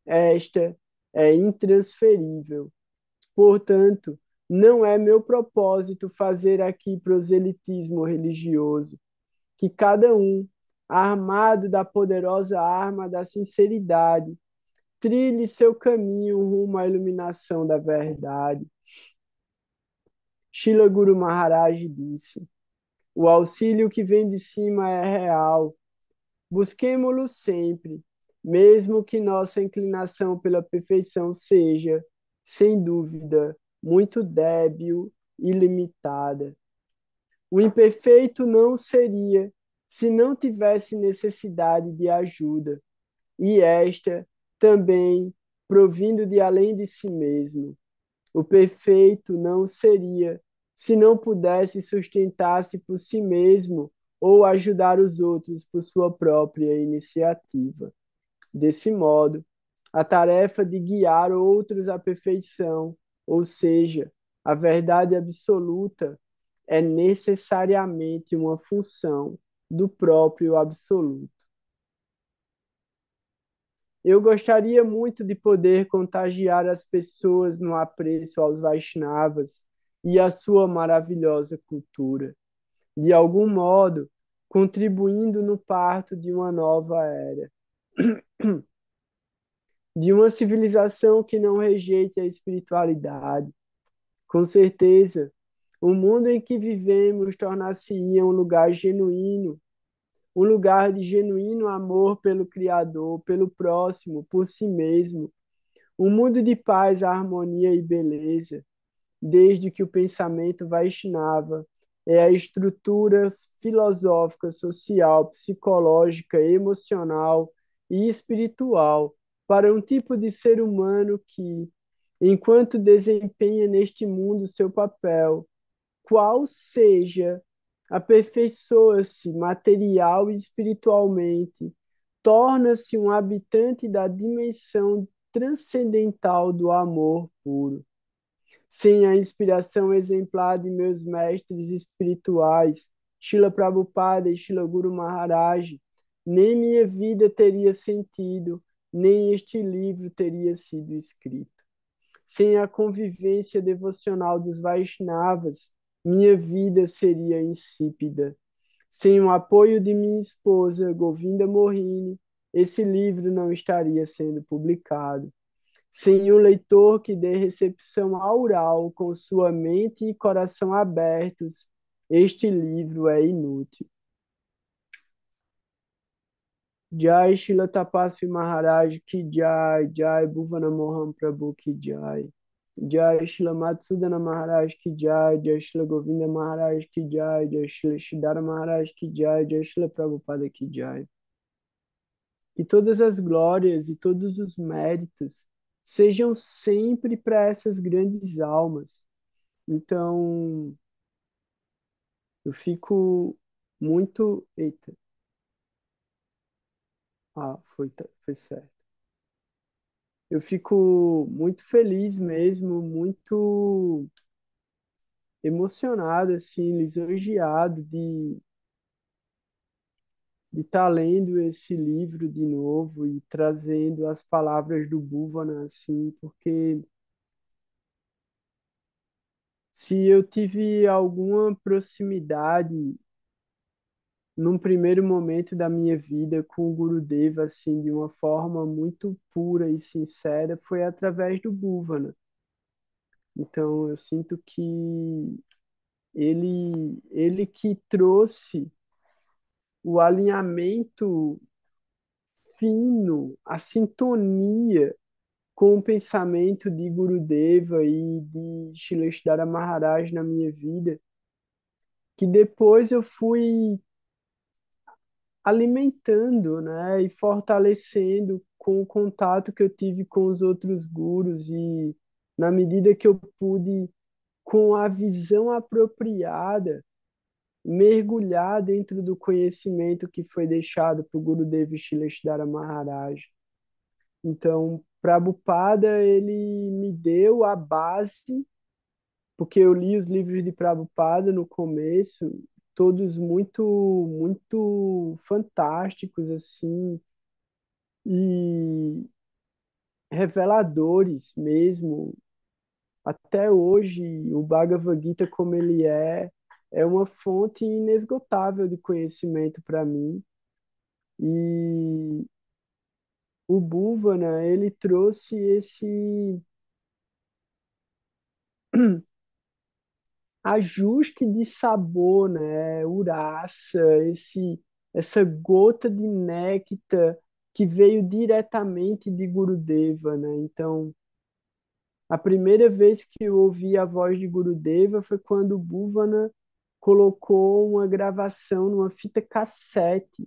Esta é intransferível. Portanto, não é meu propósito fazer aqui proselitismo religioso. Que cada um, armado da poderosa arma da sinceridade, trilhe seu caminho rumo à iluminação da verdade. Srila Guru Maharaj disse: o auxílio que vem de cima é real. Busquemo-lo sempre, mesmo que nossa inclinação pela perfeição seja, sem dúvida, muito débil e limitada. O imperfeito não seria se não tivesse necessidade de ajuda, e esta também provindo de além de si mesmo. O perfeito não seria se não pudesse sustentar-se por si mesmo ou ajudar os outros por sua própria iniciativa. Desse modo, a tarefa de guiar outros à perfeição, ou seja, a verdade absoluta, é necessariamente uma função do próprio absoluto. Eu gostaria muito de poder contagiar as pessoas no apreço aos Vaishnavas e à sua maravilhosa cultura, de algum modo, contribuindo no parto de uma nova era, de uma civilização que não rejeite a espiritualidade. Com certeza, o mundo em que vivemos tornar-se-ia um lugar genuíno, um lugar de genuíno amor pelo Criador, pelo próximo, por si mesmo, um mundo de paz, harmonia e beleza, desde que o pensamento Vaishnava é a estrutura filosófica, social, psicológica, emocional e espiritual para um tipo de ser humano que, enquanto desempenha neste mundo seu papel, qual seja, aperfeiçoa-se material e espiritualmente, torna-se um habitante da dimensão transcendental do amor puro. Sem a inspiração exemplar de meus mestres espirituais, Srila Prabhupada e Srila Guru Maharaj, nem minha vida teria sentido, nem este livro teria sido escrito. Sem a convivência devocional dos Vaishnavas, minha vida seria insípida. Sem o apoio de minha esposa, Govinda Morini, esse livro não estaria sendo publicado. Sem um leitor que dê recepção aural com sua mente e coração abertos, este livro é inútil. Jai Srila Tapasvi Maharaj Ki Jai, Jai Bhuvana Mohan Prabhu Ki Jai. Jai Srila Matsudana Maharaj Ki Jai, Jai Srila Govinda Maharaj Ki Jai, Jai Srila Shidhara Maharaj Ki Jai, Jai Srila Prabhupada Ki Jai. Que todas as glórias e todos os méritos sejam sempre para essas grandes almas. Então, eu fico muito. Eita. Foi certo. Eu fico muito feliz mesmo, muito emocionado, assim, lisonjeado de estar lendo esse livro de novo e trazendo as palavras do Bhuvana, assim, porque se eu tive alguma proximidade num primeiro momento da minha vida com o Gurudeva, assim, de uma forma muito pura e sincera, foi através do Bhuvana. Então, eu sinto que ele que trouxe o alinhamento fino, a sintonia com o pensamento de Gurudeva e de Shileshdara Maharaj na minha vida, que depois eu fui alimentando, né, e fortalecendo com o contato que eu tive com os outros gurus e na medida que eu pude, com a visão apropriada, mergulhar dentro do conhecimento que foi deixado por Gurudeva Shileshdara Maharaj. Então, Prabhupada, ele me deu a base, porque eu li os livros de Prabhupada no começo, todos muito fantásticos, assim, e reveladores mesmo. Até hoje, o Bhagavad Gita, como ele é uma fonte inesgotável de conhecimento para mim. E o Bhuvana, ele trouxe esse ajuste de sabor, né? Uraça, essa gota de néctar que veio diretamente de Gurudeva, né? Então, a primeira vez que eu ouvi a voz de Gurudeva foi quando o Bhuvana colocou uma gravação numa fita cassete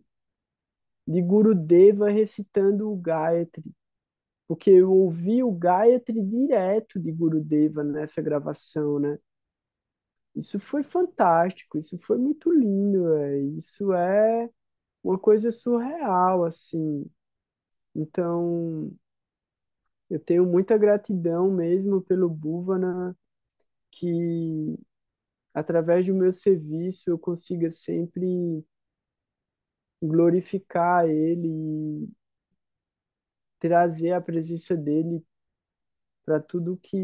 de Gurudeva recitando o Gayatri, porque eu ouvi o Gayatri direto de Gurudeva nessa gravação, né? Isso foi fantástico, isso foi muito lindo, isso é uma coisa surreal, assim. Então, eu tenho muita gratidão mesmo pelo Bhuvana, que através do meu serviço eu consiga sempre glorificar ele e trazer a presença dele para tudo que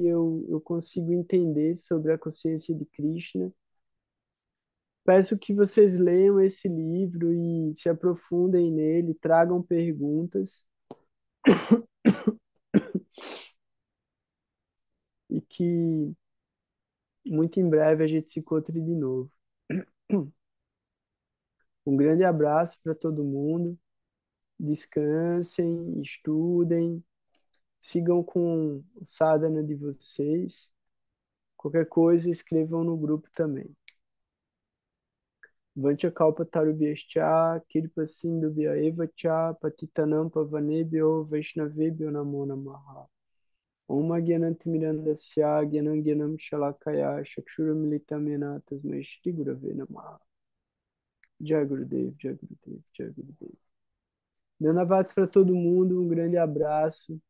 eu consigo entender sobre a consciência de Krishna. Peço que vocês leiam esse livro e se aprofundem nele, tragam perguntas e que muito em breve a gente se encontre de novo. Um grande abraço para todo mundo. Descansem, estudem, sigam com o sadhana de vocês. Qualquer coisa, escrevam no grupo também. Vanchakalpa tarubhyascha, kirpa sindhubhya eva cha, patitanam pavanebhyo, vaishnavebhyo namo namaha. Om Gyanantimirandasya Gyanam Gyanam Shalakaya Chakshuramilitamena Tasmai Shri Gurave Namaha. Jai Gurudev, Jai Gurudev, Jai Gurudev. Dando para todo mundo, um grande abraço,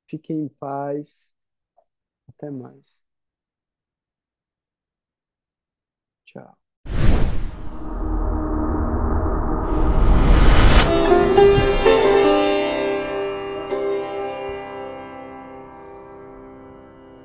fiquem em paz, até mais. Tchau.